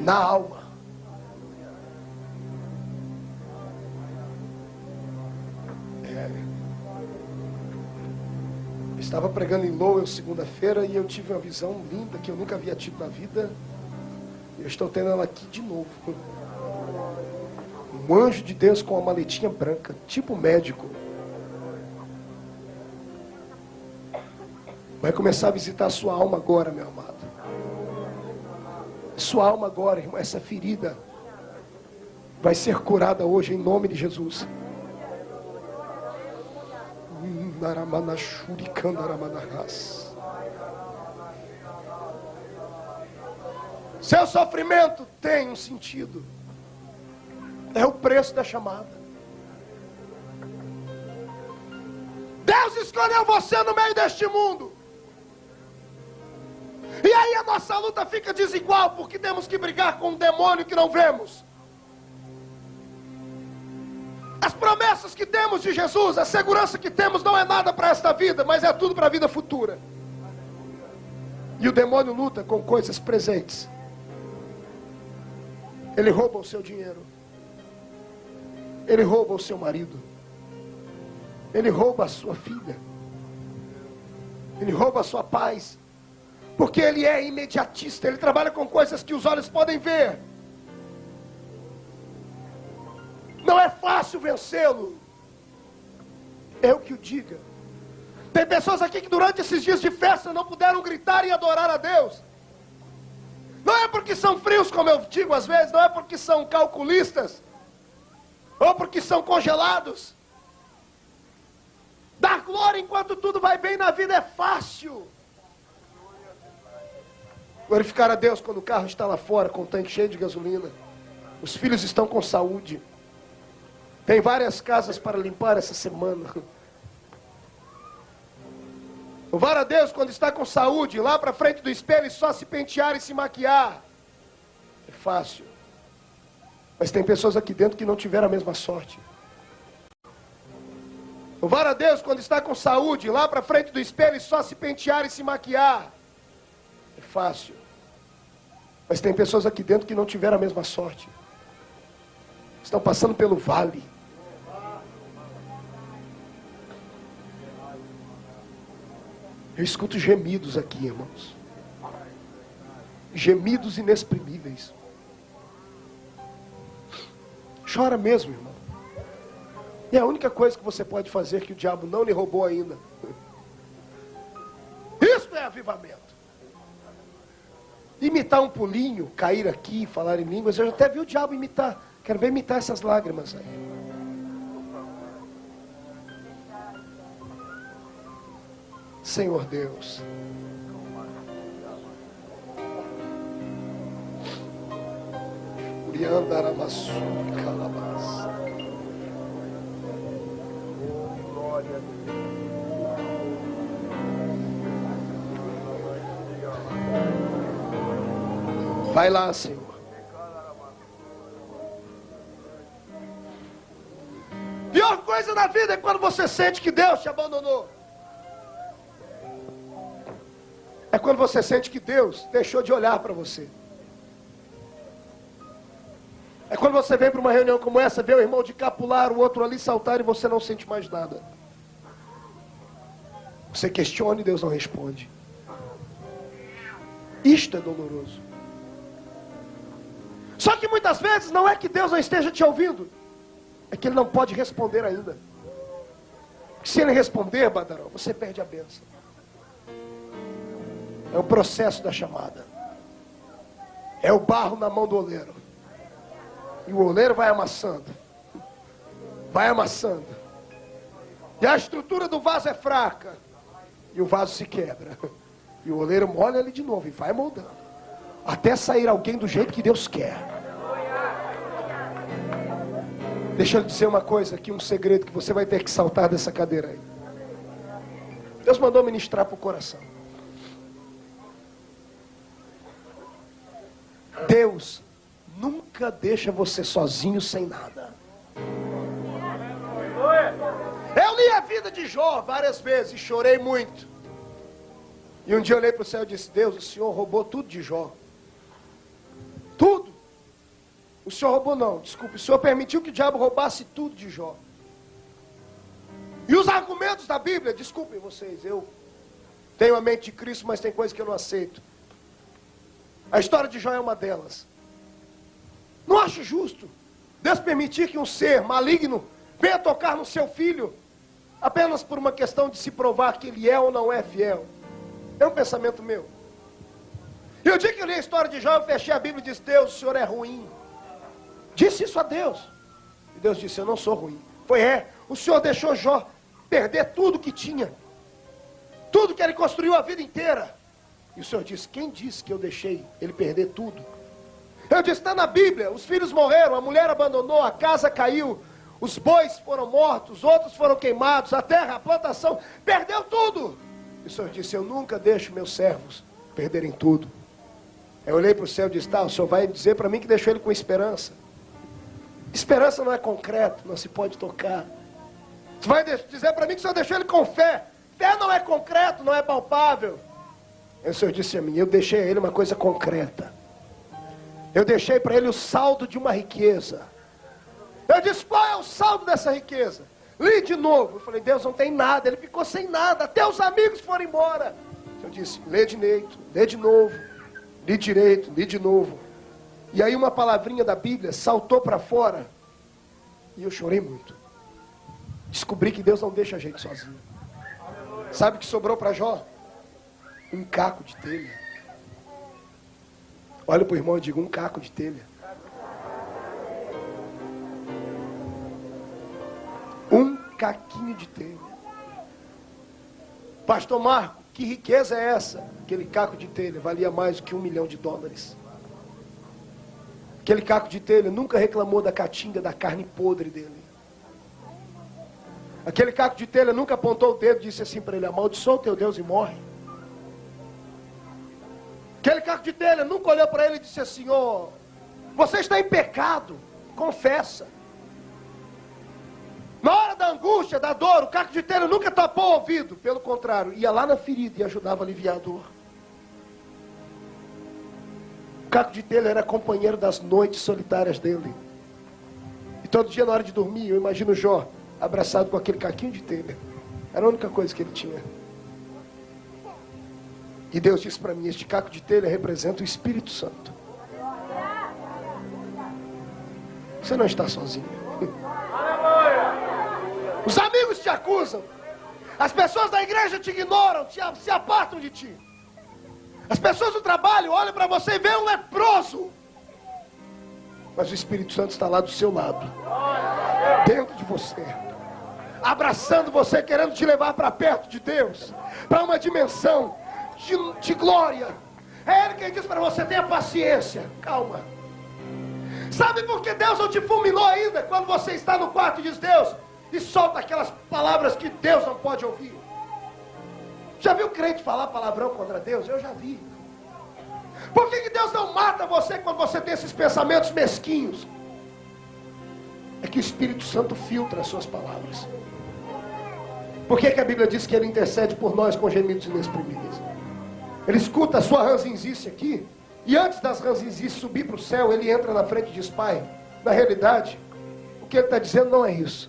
na alma. Eu estava pregando em Lowell segunda-feira e eu tive uma visão linda que eu nunca havia tido na vida. Eu estou tendo ela aqui de novo. Um anjo de Deus com uma maletinha branca, tipo médico. Vai começar a visitar a sua alma agora, meu amado. Sua alma agora, irmão, essa ferida vai ser curada hoje em nome de Jesus. Seu sofrimento tem um sentido. É o preço da chamada. Deus escolheu você no meio deste mundo. E aí a nossa luta fica desigual, porque temos que brigar com um demônio que não vemos. As promessas que temos de Jesus, a segurança que temos não é nada para esta vida, mas é tudo para a vida futura. E o demônio luta com coisas presentes. Ele rouba o seu dinheiro. Ele rouba o seu marido. Ele rouba a sua filha. Ele rouba a sua paz. Porque ele é imediatista. Ele trabalha com coisas que os olhos podem ver. Não é fácil vencê-lo. Eu que o diga. Tem pessoas aqui que durante esses dias de festa não puderam gritar e adorar a Deus. Não é porque são frios, como eu digo às vezes. Não é porque são calculistas. Ou porque são congelados. Dar glória enquanto tudo vai bem na vida é fácil. Glorificar a Deus quando o carro está lá fora com o tanque cheio de gasolina. Os filhos estão com saúde. Tem várias casas para limpar essa semana. Louvar a Deus quando está com saúde, lá para frente do espelho e só se pentear e se maquiar. É fácil. Mas tem pessoas aqui dentro que não tiveram a mesma sorte. Louvar a Deus quando está com saúde, lá para frente do espelho e só se pentear e se maquiar. É fácil. Mas tem pessoas aqui dentro que não tiveram a mesma sorte. Estão passando pelo vale. Eu escuto gemidos aqui, irmãos. Gemidos inexprimíveis. Chora mesmo, irmão. E a única coisa que você pode fazer que o diabo não lhe roubou ainda. Isso é avivamento. Imitar um pulinho, cair aqui, falar em línguas. Eu já até vi o diabo imitar. Quero ver imitar essas lágrimas aí. Senhor Deus. Uriandaramassu calabas. Oh, glória a Deus. Vai lá, Senhor. Pior coisa na vida é quando você sente que Deus te abandonou. É quando você sente que Deus deixou de olhar para você. É quando você vem para uma reunião como essa, vê o irmão de cá pular, o outro ali saltar e você não sente mais nada. Você questiona e Deus não responde. Isto é doloroso. Só que muitas vezes não é que Deus não esteja te ouvindo. É que Ele não pode responder ainda. Porque se Ele responder, Badaró, você perde a bênção. É o processo da chamada. É o barro na mão do oleiro. E o oleiro vai amassando. Vai amassando. E a estrutura do vaso é fraca. E o vaso se quebra. E o oleiro molha ele de novo e vai moldando. Até sair alguém do jeito que Deus quer. Deixa eu dizer uma coisa aqui, um segredo que você vai ter que saltar dessa cadeira aí. Deus mandou ministrar para o coração. Deus nunca deixa você sozinho sem nada. Eu li a vida de Jó várias vezes e chorei muito. E um dia eu olhei para o céu e disse: Deus, o Senhor roubou tudo de Jó. Tudo. O Senhor roubou não, desculpe. O Senhor permitiu que o diabo roubasse tudo de Jó. E os argumentos da Bíblia, desculpem vocês, eu tenho a mente de Cristo, mas tem coisas que eu não aceito. A história de Jó é uma delas. Não acho justo Deus permitir que um ser maligno venha tocar no seu filho apenas por uma questão de se provar que ele é ou não é fiel. É um pensamento meu. E o dia que eu li a história de Jó, eu fechei a Bíblia e disse: Deus, o Senhor é ruim. Disse isso a Deus. E Deus disse: eu não sou ruim. O Senhor deixou Jó perder tudo que tinha. Tudo que ele construiu a vida inteira. E o Senhor disse: quem disse que eu deixei ele perder tudo? Eu disse: está na Bíblia. Os filhos morreram, a mulher abandonou, a casa caiu, os bois foram mortos, outros foram queimados, a terra, a plantação, perdeu tudo. E o Senhor disse: eu nunca deixo meus servos perderem tudo. Eu olhei para o céu e disse: tá, o Senhor vai dizer para mim que deixou ele com esperança. Esperança não é concreto, não se pode tocar. Você vai dizer para mim que o Senhor deixou ele com fé. Fé não é concreto, não é palpável. E o Senhor disse a mim: eu deixei a ele uma coisa concreta. Eu deixei para ele o saldo de uma riqueza. Eu disse: qual é o saldo dessa riqueza? Li de novo. Eu falei: Deus, não tem nada. Ele ficou sem nada, até os amigos foram embora. Eu disse: lê direito, lê de novo. Li direito, li de novo. E aí uma palavrinha da Bíblia saltou para fora. E eu chorei muito. Descobri que Deus não deixa a gente sozinho. Sabe o que sobrou para Jó? Um caco de telha. Olha para o irmão e diga: um caco de telha. Um caquinho de telha. Pastor Marco, que riqueza é essa? Aquele caco de telha valia mais do que $1 milhão. Aquele caco de telha nunca reclamou da caatinga, da carne podre dele. Aquele caco de telha nunca apontou o dedo e disse assim para ele: amaldiçoa o teu Deus e morre. Aquele caco de telha nunca olhou para ele e disse assim: ó, você está em pecado, confessa. Na hora da angústia, da dor, o caco de telha nunca tapou o ouvido. Pelo contrário, ia lá na ferida e ajudava a aliviar a dor. O caco de telha era companheiro das noites solitárias dele. E todo dia na hora de dormir, eu imagino Jó abraçado com aquele caquinho de telha. Era a única coisa que ele tinha. E Deus disse para mim: este caco de telha representa o Espírito Santo. Você não está sozinho. Os amigos te acusam. As pessoas da igreja te ignoram, se apartam de ti. As pessoas do trabalho olham para você e veem um leproso. Mas o Espírito Santo está lá do seu lado, dentro de você, abraçando você, querendo te levar para perto de Deus, para uma dimensão de glória. É Ele quem diz para você: tenha paciência, calma. Sabe por que Deus não te fulminou ainda? Quando você está no quarto e diz Deus, e solta aquelas palavras que Deus não pode ouvir. Já viu crente falar palavrão contra Deus? Eu já vi. Por que Deus não mata você quando você tem esses pensamentos mesquinhos? É que o Espírito Santo filtra as suas palavras. Por que a Bíblia diz que Ele intercede por nós com gemidos inexprimíveis? Ele escuta a sua ranzinzice aqui, e antes das ranzinzices subir para o céu, Ele entra na frente e diz: Pai, na realidade, o que Ele está dizendo não é isso.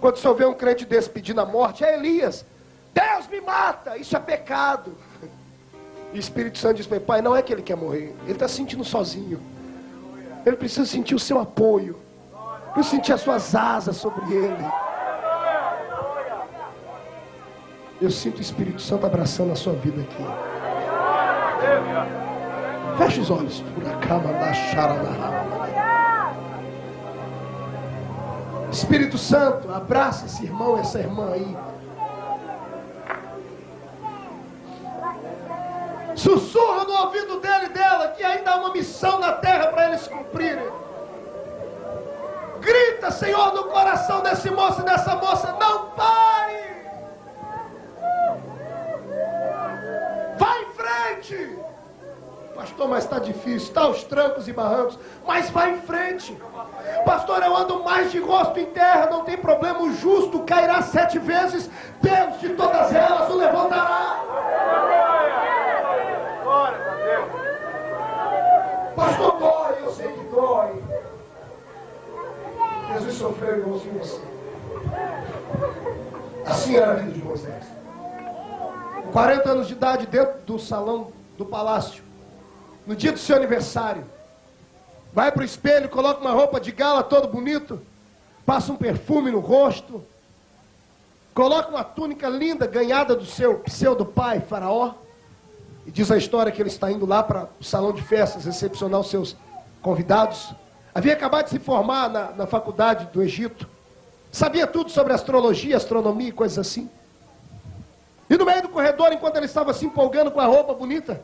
Quando você vê um crente desse pedindo a morte, é Elias: Deus me mata, isso é pecado. E o Espírito Santo diz para ele: Pai, não é que ele quer morrer, ele está se sentindo sozinho. Ele precisa sentir o seu apoio, precisa sentir as suas asas sobre ele. Eu sinto o Espírito Santo abraçando a sua vida aqui. Feche os olhos. Por acaba da charada. Espírito Santo, abraça esse irmão, essa irmã aí. Sussurra no ouvido dele e dela que ainda há uma missão na terra para eles cumprirem. Grita, Senhor, no coração desse moço e dessa moça: não pare! Vai em frente! Pastor, mas está difícil, está aos trancos e barrancos, mas vai em frente. Pastor, eu ando mais de rosto em terra, não tem problema, o justo cairá 7 vezes, Deus de todas elas o levantará. Pastor, dói. Jesus sofreu igualzinho você. Assim era a vida de Moisés. Com 40 anos de idade, dentro do salão do palácio, no dia do seu aniversário, vai para o espelho, coloca uma roupa de gala todo bonito, passa um perfume no rosto, coloca uma túnica linda, ganhada do seu pseudo-pai, Faraó, e diz a história que ele está indo lá para o salão de festas, recepcionar os seus convidados. Havia acabado de se formar na faculdade do Egito, sabia tudo sobre astrologia, astronomia e coisas assim. E no meio do corredor, enquanto ele estava se empolgando com a roupa bonita,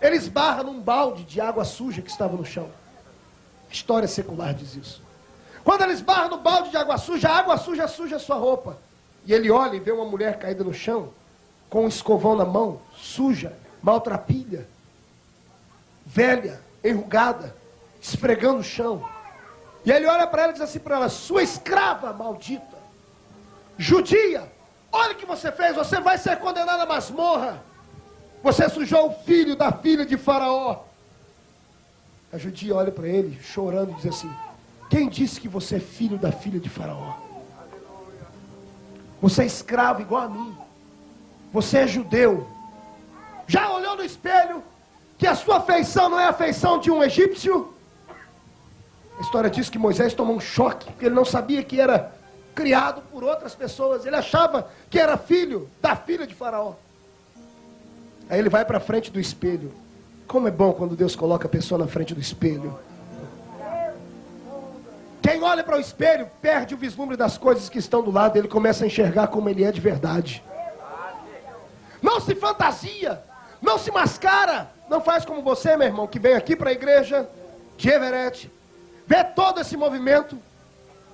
ele esbarra num balde de água suja que estava no chão. A história secular diz isso. Quando ele esbarra no balde de água suja, a água suja suja a sua roupa. E ele olha e vê uma mulher caída no chão, com um escovão na mão, suja, maltrapilha, velha, enrugada, esfregando o chão. E ele olha para ela e diz assim para ela: sua escrava maldita, judia, olha o que você fez, você vai ser condenada à masmorra. Você sujou o filho da filha de Faraó. A judia olha para ele, chorando, e diz assim: quem disse que você é filho da filha de Faraó? Você é escravo igual a mim. Você é judeu. Já olhou no espelho que a sua feição não é a feição de um egípcio? A história diz que Moisés tomou um choque, porque ele não sabia que era criado por outras pessoas. Ele achava que era filho da filha de Faraó. Aí ele vai para frente do espelho. Como é bom quando Deus coloca a pessoa na frente do espelho. Quem olha para o espelho perde o vislumbre das coisas que estão do lado. Ele começa a enxergar como ele é de verdade. Não se fantasia, não se mascara. Não faz como você, meu irmão, que vem aqui para a igreja de Everett, vê todo esse movimento,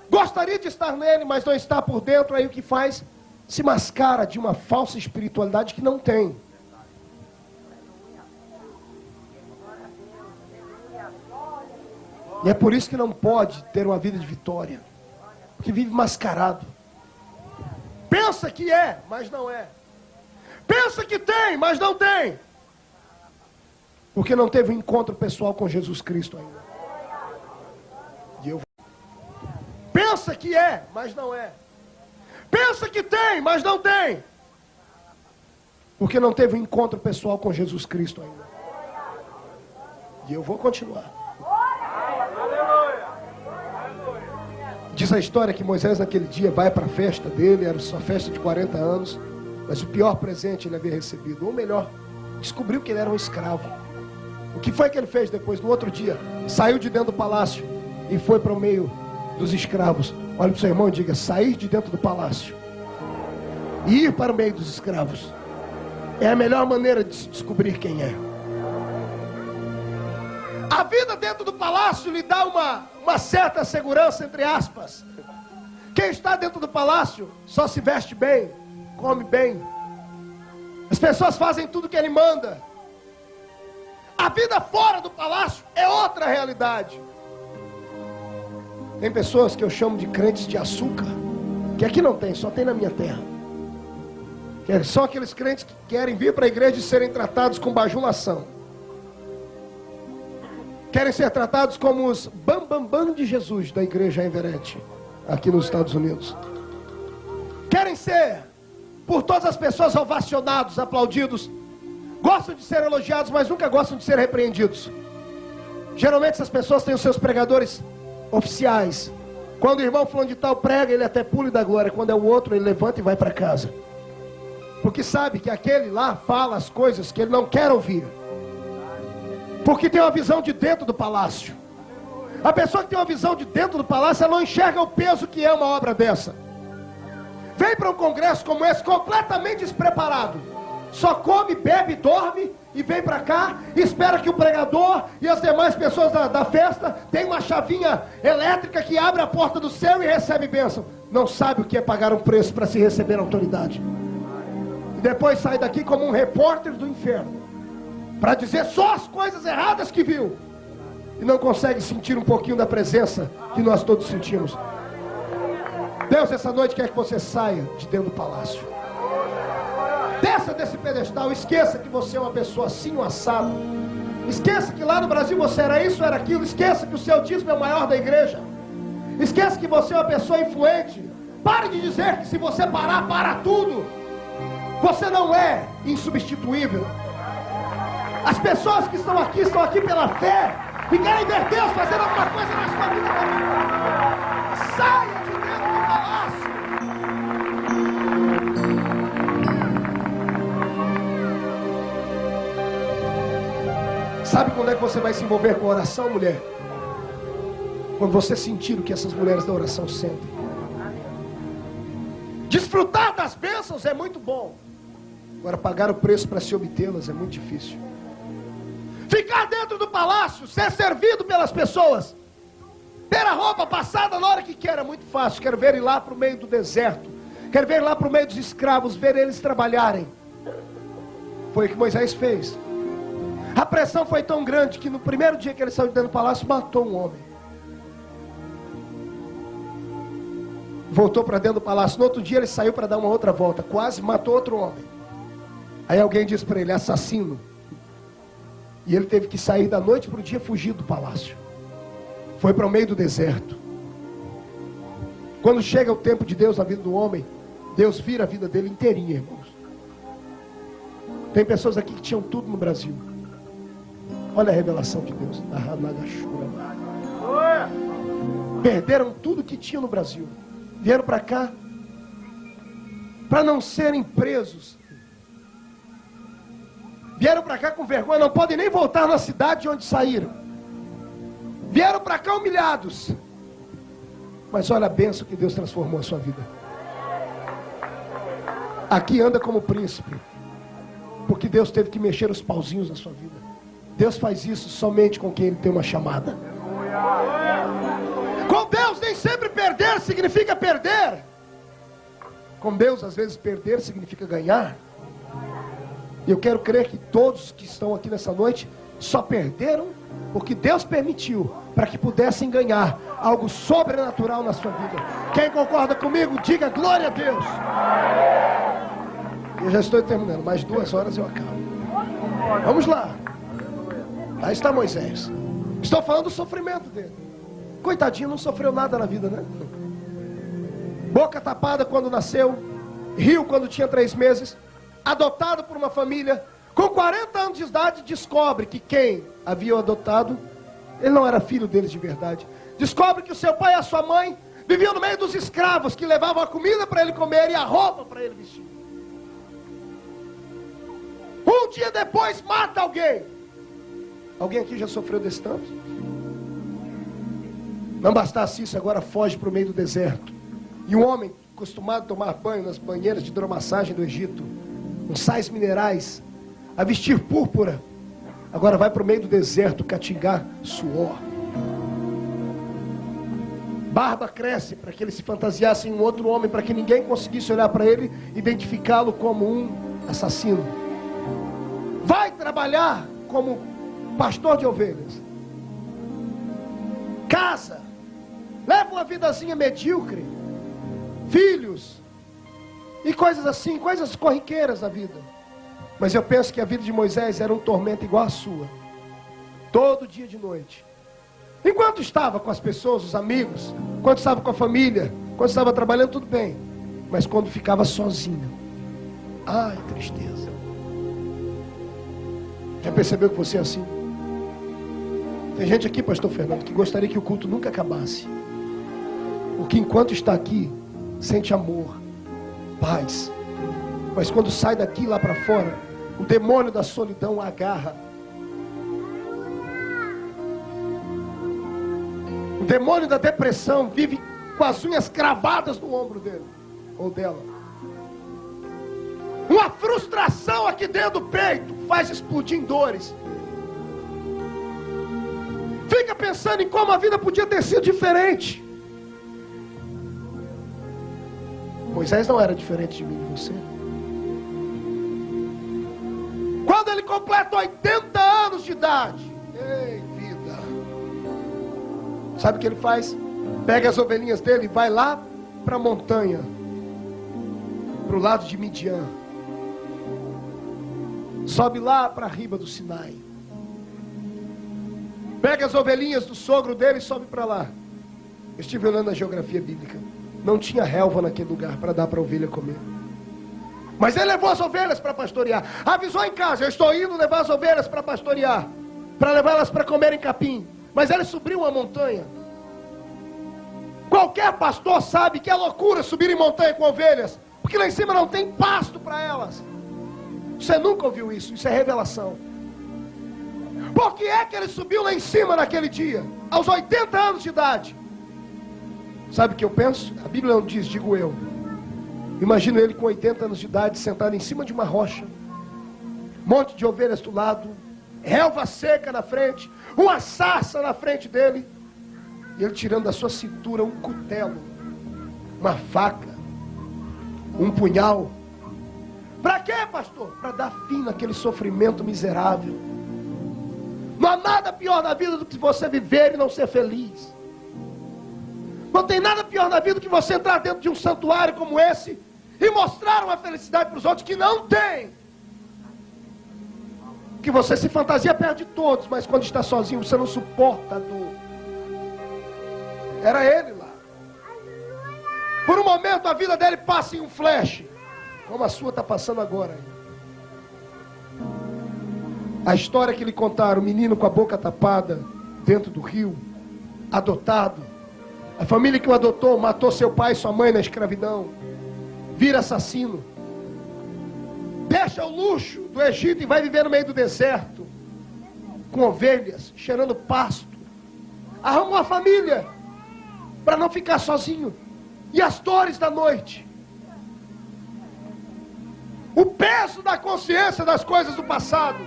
gostaria de estar nele, mas não está por dentro. Aí o que faz? Se mascara de uma falsa espiritualidade que não tem. E é por isso que não pode ter uma vida de vitória, porque vive mascarado. Pensa que é, mas não é. Pensa que tem, mas não tem, porque não teve um encontro pessoal com Jesus Cristo ainda. Pensa que é, mas não é. Pensa que tem, mas não tem, porque não teve um encontro pessoal com Jesus Cristo ainda. E eu vou continuar. Diz a história que Moisés naquele dia vai para a festa dele, era sua festa de 40 anos, mas o pior presente ele havia recebido, ou melhor, descobriu que ele era um escravo. O que foi que ele fez depois? No outro dia, saiu de dentro do palácio e foi para o meio dos escravos. Olha para o seu irmão e diga: sair de dentro do palácio e ir para o meio dos escravos é a melhor maneira de se descobrir quem é. A vida dentro do palácio lhe dá uma certa segurança, entre aspas. Quem está dentro do palácio só se veste bem, come bem. As pessoas fazem tudo que ele manda. A vida fora do palácio é outra realidade. Tem pessoas que eu chamo de crentes de açúcar, que aqui não tem, só tem na minha terra. Que são aqueles crentes que querem vir para a igreja e serem tratados com bajulação. Querem ser tratados como os bambambam de Jesus da igreja Everett, aqui nos Estados Unidos. Querem ser, por todas as pessoas, ovacionados, aplaudidos. Gostam de ser elogiados, mas nunca gostam de ser repreendidos. Geralmente essas pessoas têm os seus pregadores oficiais. Quando o irmão fulano de tal prega, ele até pula e dá glória. Quando é o outro, ele levanta e vai para casa. Porque sabe que aquele lá fala as coisas que ele não quer ouvir. Porque tem uma visão de dentro do palácio. A pessoa que tem uma visão de dentro do palácio, ela não enxerga o peso que é uma obra dessa. Vem para um congresso como esse completamente despreparado. Só come, bebe, dorme e vem para cá e espera que o pregador e as demais pessoas da festa tenham uma chavinha elétrica que abre a porta do céu e recebe bênção. Não sabe o que é pagar um preço para se receber autoridade. E depois sai daqui como um repórter do inferno, para dizer só as coisas erradas que viu. E não consegue sentir um pouquinho da presença que nós todos sentimos. Deus, essa noite quer que você saia de dentro do palácio. Desça desse pedestal. Esqueça que você é uma pessoa assim, um assado. Esqueça que lá no Brasil você era isso, era aquilo. Esqueça que o seu dízimo é o maior da igreja. Esqueça que você é uma pessoa influente. Pare de dizer que se você parar, para tudo. Você não é insubstituível. As pessoas que estão aqui pela fé e querem ver Deus fazendo alguma coisa na sua vida. Saia de dentro do palácio. Sabe quando é que você vai se envolver com a oração, mulher? Quando você sentir o que essas mulheres da oração sentem. Desfrutar das bênçãos é muito bom. Agora pagar o preço para se obtê-las é muito difícil. Ficar dentro do palácio, ser servido pelas pessoas, ter a roupa passada na hora que quer é muito fácil. Quero ver ir lá para o meio do deserto, quero ver ir lá para o meio dos escravos, ver eles trabalharem. Foi o que Moisés fez. A pressão foi tão grande que no primeiro dia que ele saiu de dentro do palácio, matou um homem. Voltou para dentro do palácio. No outro dia ele saiu para dar uma outra volta, quase matou outro homem. Aí alguém disse para ele: assassino. E ele teve que sair da noite para o dia, fugir do palácio. Foi para o meio do deserto. Quando chega o tempo de Deus na vida do homem, Deus vira a vida dele inteirinha, irmãos. Tem pessoas aqui que tinham tudo no Brasil. Olha a revelação de Deus. Perderam tudo que tinham no Brasil. Vieram para cá para não serem presos. Vieram para cá com vergonha, não podem nem voltar na cidade de onde saíram. Vieram para cá humilhados. Mas olha a bênção que Deus transformou a sua vida. Aqui anda como príncipe, porque Deus teve que mexer os pauzinhos na sua vida. Deus faz isso somente com quem Ele tem uma chamada. Com Deus nem sempre perder significa perder. Com Deus às vezes perder significa ganhar. E eu quero crer que todos que estão aqui nessa noite só perderam porque Deus permitiu, para que pudessem ganhar algo sobrenatural na sua vida. Quem concorda comigo, diga glória a Deus. Eu já estou terminando, mais 2 horas eu acabo. Vamos lá. Aí está Moisés. Estou falando do sofrimento dele. Coitadinho, não sofreu nada na vida, né? Boca tapada quando nasceu, riu quando tinha 3 meses, adotado por uma família, com 40 anos de idade, descobre que quem havia adotado, ele não era filho deles de verdade. Descobre que o seu pai e a sua mãe viviam no meio dos escravos, que levavam a comida para ele comer e a roupa para ele vestir. Um dia depois mata alguém. Alguém aqui já sofreu desse tanto? Não bastasse isso, agora foge para o meio do deserto. E um homem acostumado a tomar banho nas banheiras de hidromassagem do Egito, com sais minerais, a vestir púrpura, agora vai para o meio do deserto catingar suor. Barba cresce para que ele se fantasiasse em um outro homem, para que ninguém conseguisse olhar para ele e identificá-lo como um assassino. Vai trabalhar como pastor de ovelhas. Casa, leva uma vidazinha medíocre, filhos e coisas assim, coisas corriqueiras da vida. Mas eu penso que a vida de Moisés era um tormento igual a sua, todo dia de noite. Enquanto estava com as pessoas, os amigos, quando estava com a família, quando estava trabalhando, tudo bem. Mas quando ficava sozinho, ai, tristeza. Já percebeu que você é assim? Tem gente aqui, pastor Fernando, que gostaria que o culto nunca acabasse. Porque enquanto está aqui, sente amor, paz. Mas quando sai daqui lá para fora, o demônio da solidão agarra. O demônio da depressão vive com as unhas cravadas no ombro dele ou dela. Uma frustração aqui dentro do peito faz explodir em dores. Fica pensando em como a vida podia ter sido diferente. Moisés não era diferente de mim e de você. Quando ele completa 80 anos de idade, ei, vida, sabe o que ele faz? Pega as ovelhinhas dele e vai lá para a montanha, para o lado de Midian. Sobe lá para a riba do Sinai. Pega as ovelhinhas do sogro dele e sobe para lá. Eu estive olhando a geografia bíblica. Não tinha relva naquele lugar para dar para a ovelha comer. Mas ele levou as ovelhas para pastorear. Avisou em casa: eu estou indo levar as ovelhas para pastorear, para levá-las para comerem capim. Mas ele subiu uma montanha. Qualquer pastor sabe que é loucura subir em montanha com ovelhas, porque lá em cima não tem pasto para elas. Você nunca ouviu isso? Isso é revelação. Por que é que ele subiu lá em cima naquele dia, aos 80 anos de idade? Sabe o que eu penso? A Bíblia não diz, digo eu. Imagino ele com 80 anos de idade, sentado em cima de uma rocha, monte de ovelhas do lado, relva seca na frente, uma sarça na frente dele, e ele tirando da sua cintura um cutelo, uma faca, um punhal. Para quê, pastor? Para dar fim naquele sofrimento miserável. Não há nada pior na vida do que você viver e não ser feliz. Não tem nada pior na vida do que você entrar dentro de um santuário como esse e mostrar uma felicidade para os outros que não tem. Que você se fantasia perto de todos, mas quando está sozinho você não suporta a dor. Era ele lá. Por um momento a vida dele passa em um flash, como a sua está passando agora. A história que lhe contaram: o menino com a boca tapada dentro do rio, adotado. A família que o adotou matou seu pai e sua mãe na escravidão, vira assassino, deixa o luxo do Egito e vai viver no meio do deserto, com ovelhas, cheirando pasto. Arruma uma família para não ficar sozinho. E as dores da noite, o peso da consciência das coisas do passado.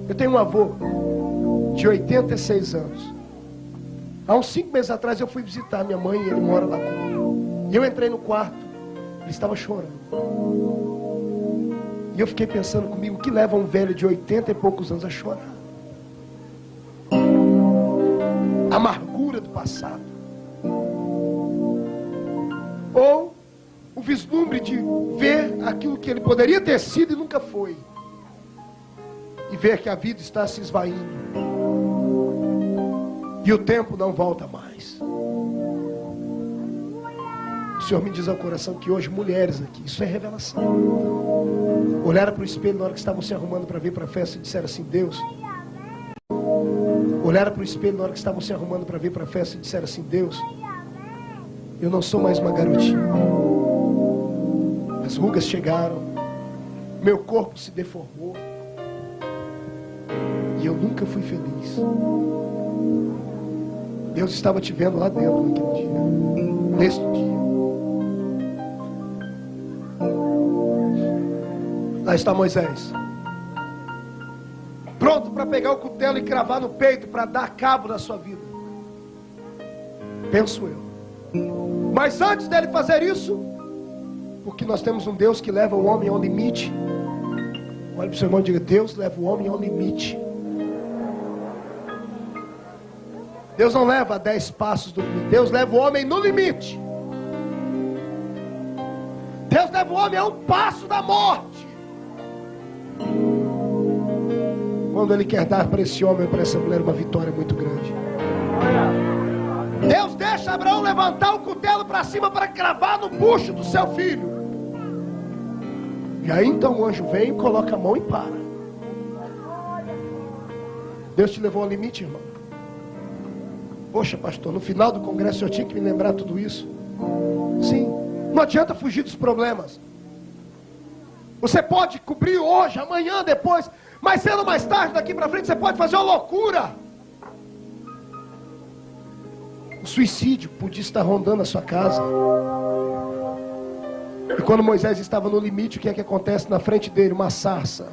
Eu tenho um avô de 86 anos. Há uns 5 meses atrás eu fui visitar minha mãe e ele mora lá comigo. E eu entrei no quarto, ele estava chorando. E eu fiquei pensando comigo: o que leva um velho de 80 e poucos anos a chorar? A amargura do passado. Ou o vislumbre de ver aquilo que ele poderia ter sido e nunca foi. E ver que a vida está se esvaindo. E o tempo não volta mais. O Senhor me diz ao coração que hoje mulheres aqui, isso é revelação, olharam para o espelho na hora que estavam se arrumando para vir para a festa e disseram assim: Deus. Olharam para o espelho na hora que estavam se arrumando para vir para a festa e disseram assim: Deus, eu não sou mais uma garotinha. As rugas chegaram, meu corpo se deformou e eu nunca fui feliz. Deus estava te vendo lá dentro naquele dia, neste dia. Lá está Moisés, pronto para pegar o cutelo e cravar no peito para dar cabo na sua vida. Penso eu. Mas antes dele fazer isso, porque nós temos um Deus que leva o homem ao limite. Olha para o seu irmão e diga: Deus leva o homem ao limite. Deus não leva a 10 passos do limite. Deus leva o homem no limite. Deus leva o homem a um passo da morte. Quando Ele quer dar para esse homem ou para essa mulher uma vitória muito grande. Deus deixa Abraão levantar o cutelo para cima para cravar no bucho do seu filho. E aí então o anjo vem, coloca a mão e para. Deus te levou ao limite, irmão. Poxa, pastor, no final do congresso eu tinha que me lembrar tudo isso. Sim, não adianta fugir dos problemas. Você pode cobrir hoje, amanhã, depois, mas cedo ou mais tarde, daqui para frente, você pode fazer uma loucura. O suicídio podia estar rondando a sua casa. E quando Moisés estava no limite, o que é que acontece na frente dele? Uma sarça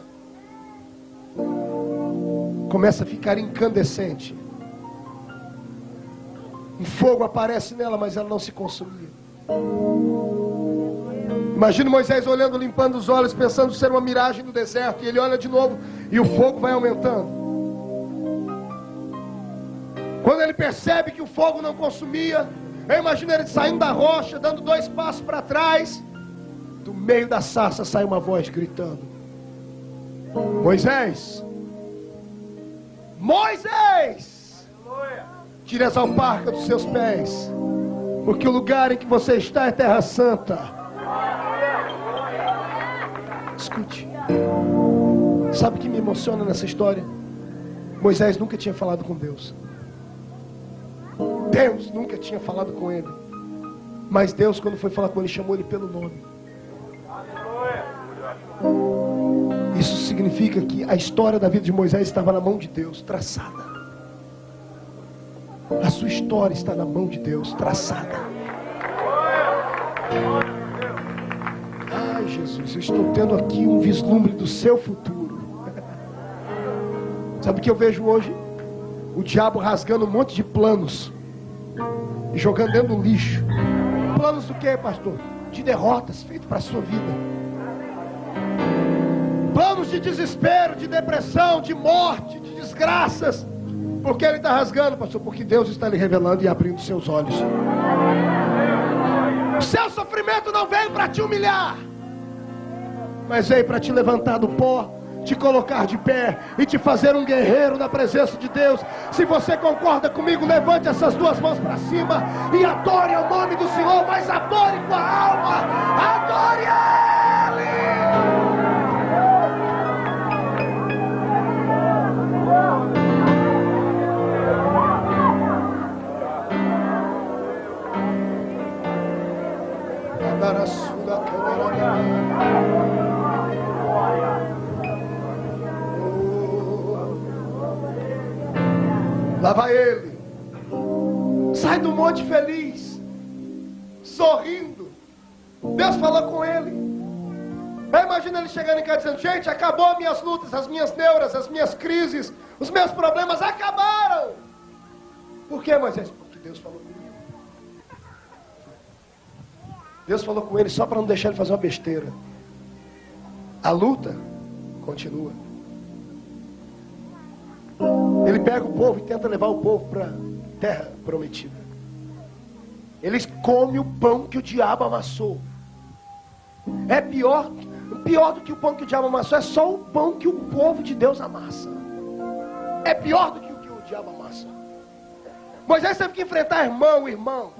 começa a ficar incandescente. Um fogo aparece nela, mas ela não se consumia. Imagina Moisés olhando, limpando os olhos, pensando ser uma miragem no deserto. E ele olha de novo e o fogo vai aumentando. Quando ele percebe que o fogo não consumia, eu imagino ele saindo da rocha, dando 2 passos para trás. Do meio da sarça sai uma voz gritando: Moisés, Moisés, tire as alparcas dos seus pés, porque o lugar em que você está é terra santa. Escute, sabe o que me emociona nessa história? Moisés nunca tinha falado com Deus. Deus nunca tinha falado com ele. Mas Deus, quando foi falar com ele, chamou ele pelo nome. Isso significa que a história da vida de Moisés estava na mão de Deus, traçada. A sua história está na mão de Deus, traçada. Ai, Jesus, eu estou tendo aqui um vislumbre do seu futuro. Sabe o que eu vejo hoje? O diabo rasgando um monte de planos e jogando dentro do lixo. Planos do que, pastor? De derrotas feitos para a sua vida. Planos de desespero, de depressão, de morte, de desgraças. Por que ele está rasgando, pastor? Porque Deus está lhe revelando e abrindo seus olhos. O seu sofrimento não veio para te humilhar, mas veio para te levantar do pó, te colocar de pé e te fazer um guerreiro na presença de Deus. Se você concorda comigo, levante essas duas mãos para cima e adore o nome do Senhor, mas adore com a alma, adore Ele. Lá vai ele, sai do monte feliz, sorrindo. Deus falou com ele. Aí imagina ele chegando em casa dizendo: gente, acabou as minhas lutas, as minhas neuras, as minhas crises, os meus problemas acabaram. Por que, Moisés? Porque Deus falou com ele. Deus falou com ele só para não deixar ele fazer uma besteira. A luta continua. Ele pega o povo e tenta levar o povo para a terra prometida. Eles comem o pão que o diabo amassou. É pior do que o pão que o diabo amassou. É só o pão que o povo de Deus amassa. É pior do que o que o diabo amassa. Moisés teve que enfrentar irmão.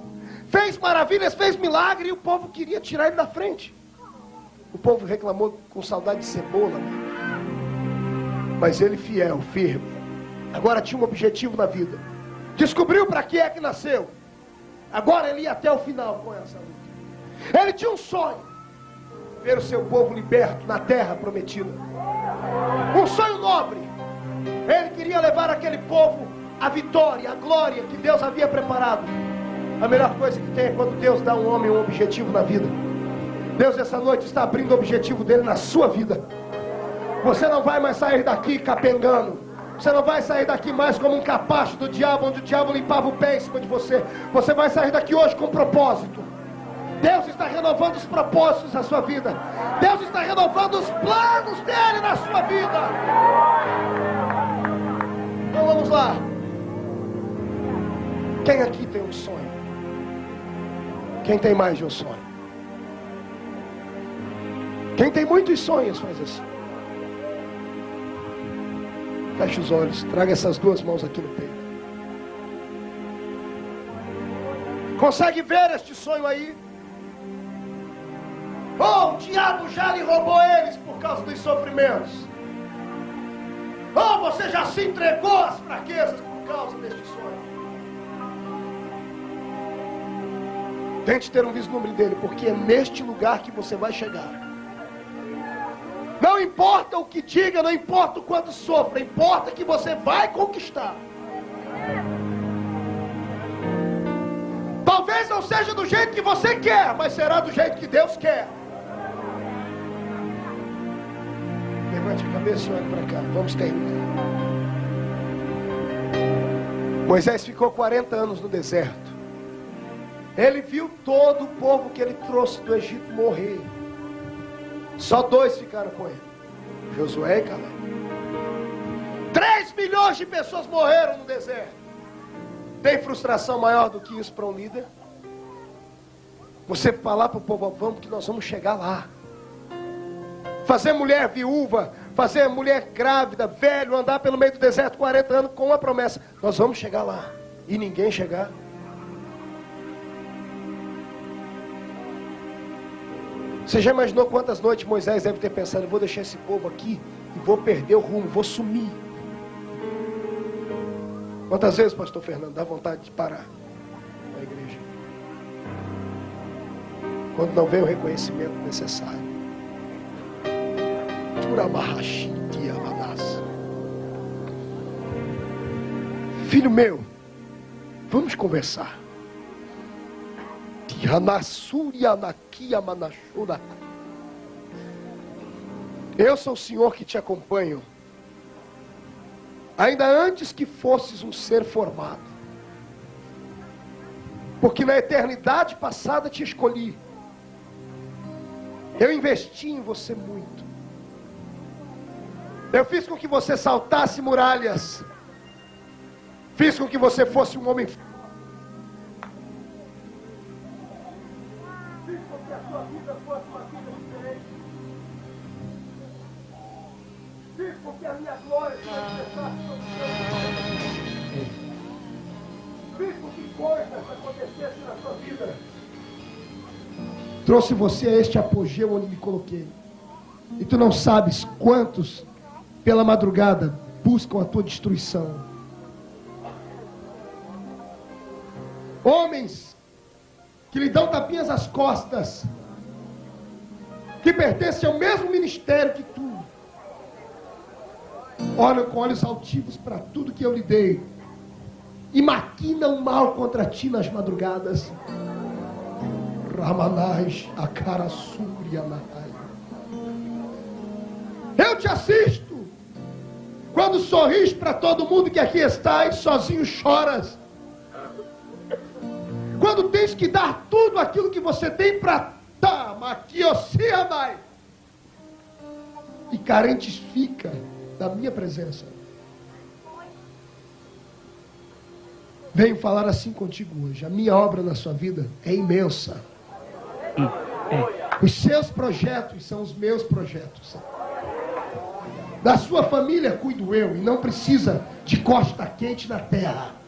Fez maravilhas, fez milagre, e o povo queria tirar ele da frente. O povo reclamou com saudade de cebola. Mas ele fiel, firme. Agora tinha um objetivo na vida. Descobriu para que é que nasceu. Agora ele ia até o final com essa luta. Ele tinha um sonho: ver o seu povo liberto na terra prometida. Um sonho nobre. Ele queria levar aquele povo à vitória, à glória que Deus havia preparado. A melhor coisa que tem é quando Deus dá a um homem um objetivo na vida. Deus essa noite está abrindo o objetivo dele na sua vida. Você não vai mais sair daqui capengando. Você não vai sair daqui mais como um capacho do diabo, onde o diabo limpava o pé em cima de você. Você vai sair daqui hoje com propósito. Deus está renovando os propósitos da sua vida. Deus está renovando os planos dele na sua vida. Então vamos lá. Quem aqui tem um sonho? Quem tem mais de um sonho? Quem tem muitos sonhos faz assim. Feche os olhos, traga essas duas mãos aqui no peito. Consegue ver este sonho aí? Oh, o diabo já lhe roubou eles por causa dos sofrimentos. Oh, você já se entregou às fraquezas por causa deste sonho. Tente ter um vislumbre dele, porque é neste lugar que você vai chegar. Não importa o que diga, não importa o quanto sofra, importa que você vai conquistar. Talvez não seja do jeito que você quer, mas será do jeito que Deus quer. Levante a cabeça e olhe para cá, vamos terminar. Moisés ficou 40 anos no deserto. Ele viu todo o povo que ele trouxe do Egito morrer. Só 2 ficaram com ele, Josué e Caleb. 3 milhões de pessoas morreram no deserto. Tem frustração maior do que isso para um líder? Você falar para o povo: vamos que nós vamos chegar lá. Fazer mulher viúva, fazer mulher grávida, velho, andar pelo meio do deserto 40 anos com uma promessa. Nós vamos chegar lá. E ninguém chegar. Você já imaginou quantas noites Moisés deve ter pensado: eu vou deixar esse povo aqui e vou perder o rumo, vou sumir. Quantas vezes, pastor Fernando, dá vontade de parar na igreja? Quando não vem o reconhecimento necessário. Filho meu, vamos conversar. Eu sou o Senhor que te acompanho, ainda antes que fosses um ser formado, porque na eternidade passada te escolhi. Eu investi em você muito. Eu fiz com que você saltasse muralhas. Fiz com que você fosse um homem. Fiz com que a sua vida fosse uma vida diferente. Fiz com que a minha glória se manifestasse sobre o seu. Fiz com que coisas acontecessem na sua vida. Trouxe você a este apogeu onde me coloquei. E tu não sabes quantos, pela madrugada, buscam a tua destruição. Homens que lhe dão tapinhas às costas, que pertencem ao mesmo ministério que tu, olham com olhos altivos para tudo que eu lhe dei e maquinam mal contra ti nas madrugadas. Ramanais, Acarasurianai. Eu te assisto quando sorris para todo mundo que aqui está e sozinho choras. Quando tens que dar tudo aquilo que você tem para Tamaquiocianai. E carentes fica da minha presença. Venho falar assim contigo hoje. A minha obra na sua vida é imensa. Os seus projetos são os meus projetos. Da sua família cuido eu. E não precisa de costa quente na terra.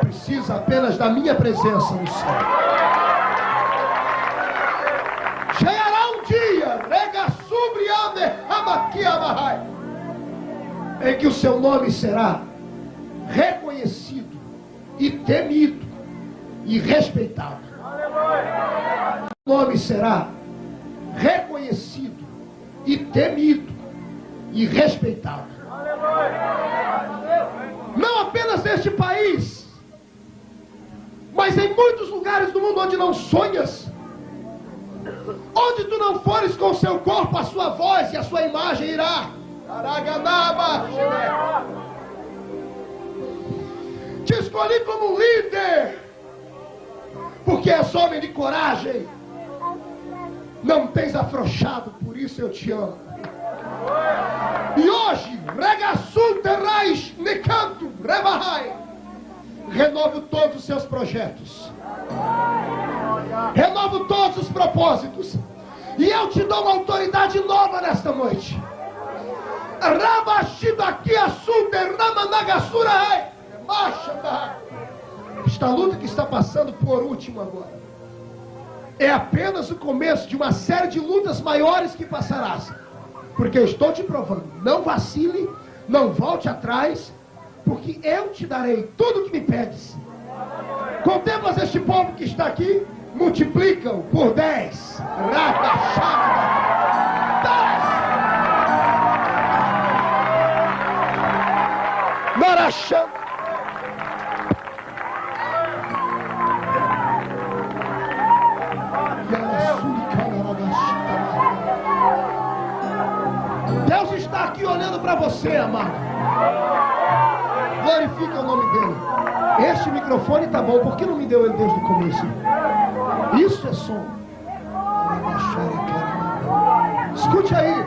Precisa apenas da minha presença no céu. Chegará um dia em que o seu nome será reconhecido e temido e respeitado. O nome será reconhecido e temido e respeitado. Não apenas neste país, mas em muitos lugares do mundo onde não sonhas, onde tu não fores com o seu corpo, a sua voz e a sua imagem irá. Te escolhi como um líder, porque és homem de coragem, não tens afrouxado, por isso eu te amo. E hoje, regaçul terrais necanto rebahai, renovo todos os seus projetos, renovo todos os propósitos, e eu te dou uma autoridade nova nesta noite. Esta luta que está passando por último agora é apenas o começo de uma série de lutas maiores que passarás, porque eu estou te provando. Não vacile, não volte atrás, porque eu te darei tudo o que me pedes. Contemplas este povo que está aqui, multiplicam por 10. Marachão. Deus está aqui olhando para você, amado. Glorifica o nome dele. Este microfone tá bom, por que não me deu ele desde o começo? Isso é som. Escute aí.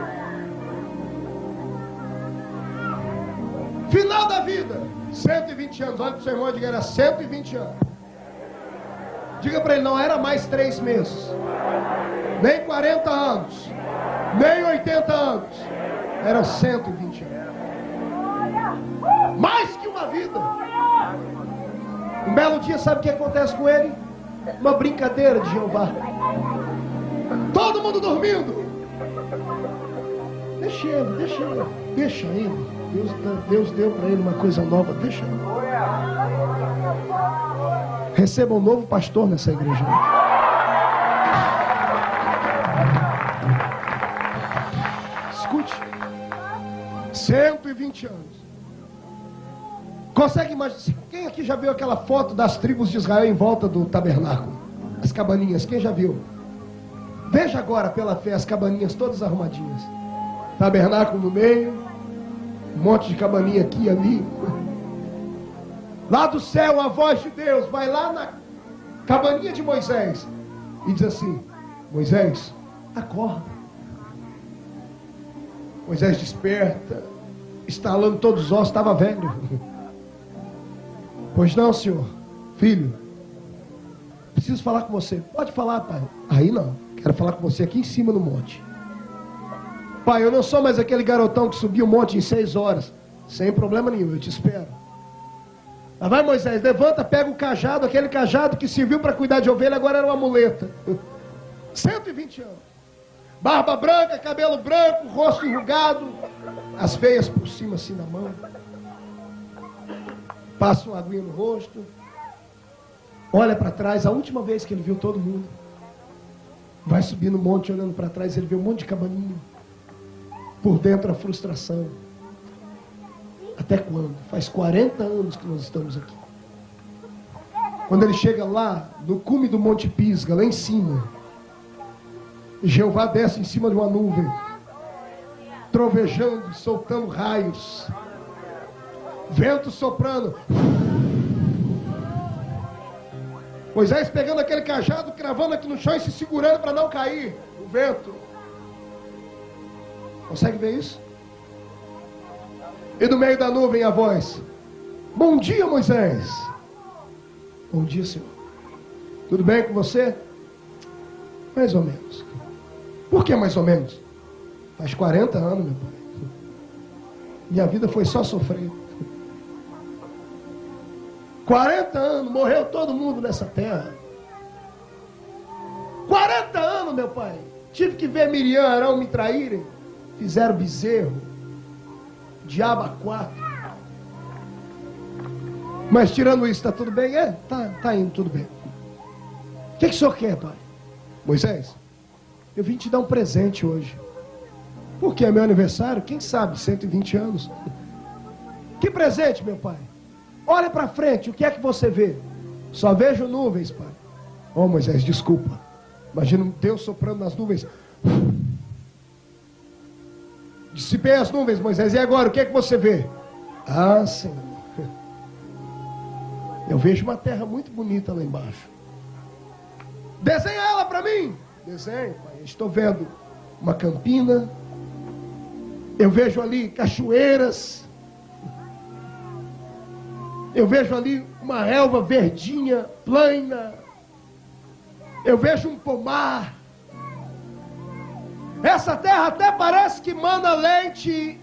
Final da vida, 120 anos. Olha para o seu irmão e diga: era 120 anos. Diga para ele: não era mais 3 meses, nem 40 anos, nem 80 anos. Eram 120 anos. Mais que uma vida. Um belo dia, sabe o que acontece com ele? Uma brincadeira de Jeová. Todo mundo dormindo. Deixa ele. Deus deu para ele uma coisa nova, deixa ele. Receba um novo pastor nessa igreja. Escute. 120 anos. Consegue imaginar? Quem aqui já viu aquela foto das tribos de Israel em volta do tabernáculo? As cabaninhas, quem já viu? Veja agora pela fé as cabaninhas todas arrumadinhas. Tabernáculo no meio, um monte de cabaninha aqui e ali. Lá do céu a voz de Deus vai lá na cabaninha de Moisés e diz assim: Moisés, acorda. Moisés desperta, estalando todos os ossos, estava velho. Pois não, senhor, filho, preciso falar com você. Pode falar, pai. Aí não, quero falar com você aqui em cima no monte. Pai, eu não sou mais aquele garotão que subiu o monte em 6 horas. Sem problema nenhum, eu te espero. Lá vai Moisés, levanta, pega o cajado, aquele cajado que serviu para cuidar de ovelha, agora era uma muleta. 120 anos. Barba branca, cabelo branco, rosto enrugado, as veias por cima assim na mão. Passa uma aguinha no rosto. Olha para trás, a última vez que ele viu todo mundo. Vai subir no monte olhando para trás, ele vê um monte de cabaninha. Por dentro a frustração. Até quando? Faz 40 anos que nós estamos aqui. Quando ele chega lá, no cume do Monte Pisga, lá em cima, Jeová desce em cima de uma nuvem, trovejando, soltando raios, vento soprando. Moisés pegando aquele cajado, cravando aqui no chão e se segurando para não cair. O vento. Consegue ver isso? E no meio da nuvem a voz: bom dia, Moisés. Bom dia, Senhor. Tudo bem com você? Mais ou menos. Por que mais ou menos? Faz 40 anos, meu pai. Minha vida foi só sofrer. 40 anos, morreu todo mundo nessa terra. 40 anos, meu pai. Tive que ver Miriam e Arão me traírem. Fizeram bezerro. Diabo a 4. Mas tirando isso, está tudo bem? Tá indo tudo bem. O que o senhor quer, pai? Moisés, eu vim te dar um presente hoje. Porque é meu aniversário, quem sabe, 120 anos. Que presente, meu pai? Olha para frente, o que é que você vê? Só vejo nuvens, pai. Oh, Moisés, desculpa. Imagina um Deus soprando nas nuvens. Dissipei as nuvens, Moisés. E agora, o que é que você vê? Ah, Senhor. Eu vejo uma terra muito bonita lá embaixo. Desenha ela para mim. Desenho, pai. Estou vendo uma campina. Eu vejo ali cachoeiras. Eu vejo ali uma relva verdinha, plana. Eu vejo um pomar. Essa terra até parece que mana leite.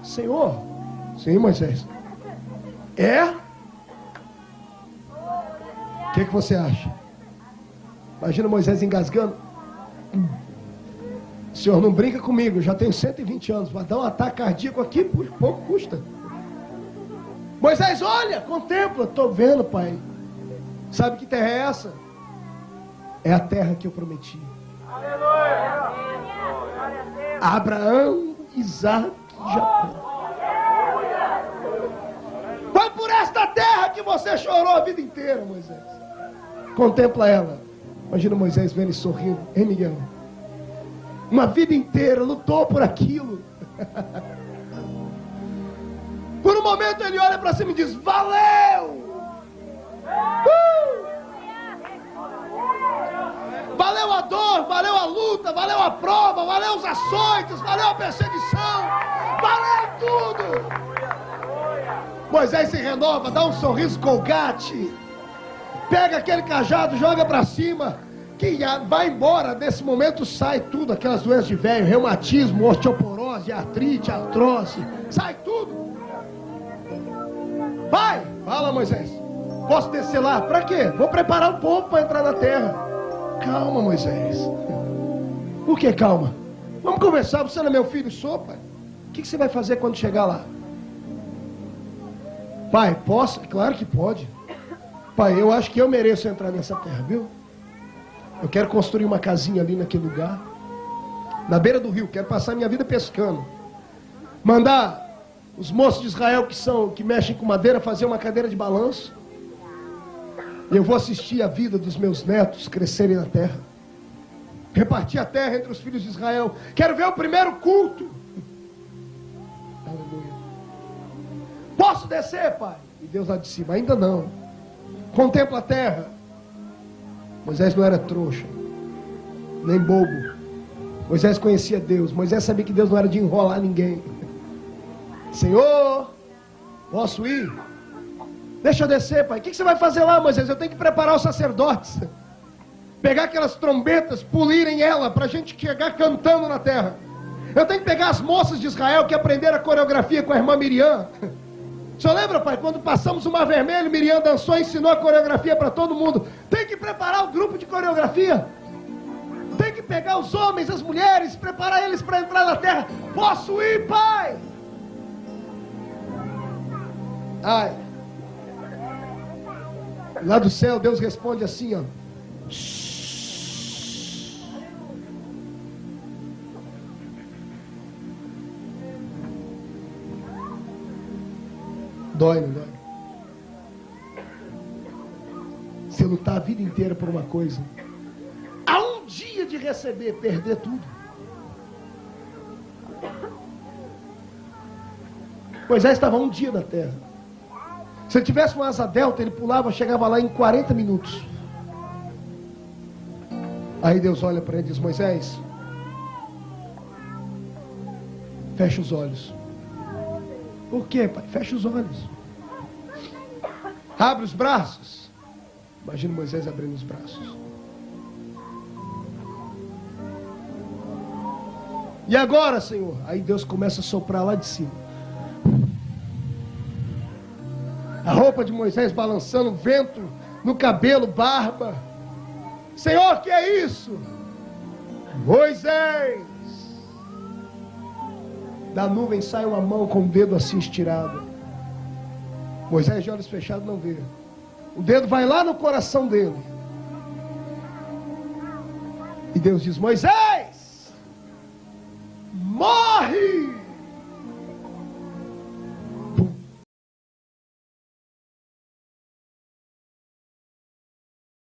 Senhor? Sim, Moisés. É? O que você acha? Imagina Moisés engasgando. Senhor, não brinca comigo, já tenho 120 anos. Vai dar um ataque cardíaco aqui, por pouco custa. Moisés, olha, contempla. Estou vendo, pai. Sabe que terra é essa? É a terra que eu prometi. Abraão, Isaac e Jacó. Foi por esta terra que você chorou a vida inteira, Moisés. Contempla ela. Imagina Moisés vendo e sorrindo. Hein, Miguel? Uma vida inteira lutou por aquilo. Por um momento ele olha para cima e diz: valeu! Valeu a dor, valeu a luta, valeu a prova, valeu os açoites, valeu a perseguição, valeu tudo. Moisés se renova, dá um sorriso colgate, pega aquele cajado, joga para cima que vai embora desse momento, sai tudo, aquelas doenças de velho, reumatismo, osteoporose, artrite, artrose, sai tudo. Vai, fala Moisés, posso descer lá? Para quê? Vou preparar o povo para entrar na terra. Calma Moisés. Por que calma? Vamos conversar, você não é meu filho, sou, pai. O que você vai fazer quando chegar lá? Pai, posso? Claro que pode. Pai, eu acho que eu mereço entrar nessa terra, viu? Eu quero construir uma casinha ali naquele lugar, na beira do rio, quero passar minha vida pescando. Mandar os moços de Israel que mexem com madeira fazer uma cadeira de balanço. E eu vou assistir a vida dos meus netos crescerem na terra. Repartir a terra entre os filhos de Israel. Quero ver o primeiro culto. Aleluia. Posso descer, pai? E Deus lá de cima, ainda não. Contempla a terra. Moisés não era trouxa, nem bobo. Moisés conhecia Deus. Moisés sabia que Deus não era de enrolar ninguém. Senhor, posso ir? Deixa eu descer, pai. O que você vai fazer lá, Moisés? Eu tenho que preparar os sacerdotes. Pegar aquelas trombetas, polirem ela, para a gente chegar cantando na terra. Eu tenho que pegar as moças de Israel que aprenderam a coreografia com a irmã Miriam. O senhor lembra, pai, quando passamos o Mar Vermelho, Miriam dançou e ensinou a coreografia para todo mundo. Tem que preparar o grupo de coreografia. Tem que pegar os homens, as mulheres, preparar eles para entrar na terra. Posso ir, pai? Ai. Lá do céu, Deus responde assim, ó. Dói, não dói? Você lutar a vida inteira por uma coisa, a um dia de receber, perder tudo. Moisés estava um dia na terra. Se ele tivesse uma asa delta, ele pulava, chegava lá em 40 minutos. Aí Deus olha para ele e diz: Moisés, fecha os olhos. Por quê, pai? Fecha os olhos. Abre os braços. Imagina Moisés abrindo os braços. E agora, Senhor? Aí Deus começa a soprar lá de cima. A roupa de Moisés balançando, vento no cabelo, barba. Senhor, que é isso? Moisés! Da nuvem sai uma mão com o dedo assim estirado. Moisés de olhos fechados não vê. O dedo vai lá no coração dele. E Deus diz: Moisés, morre!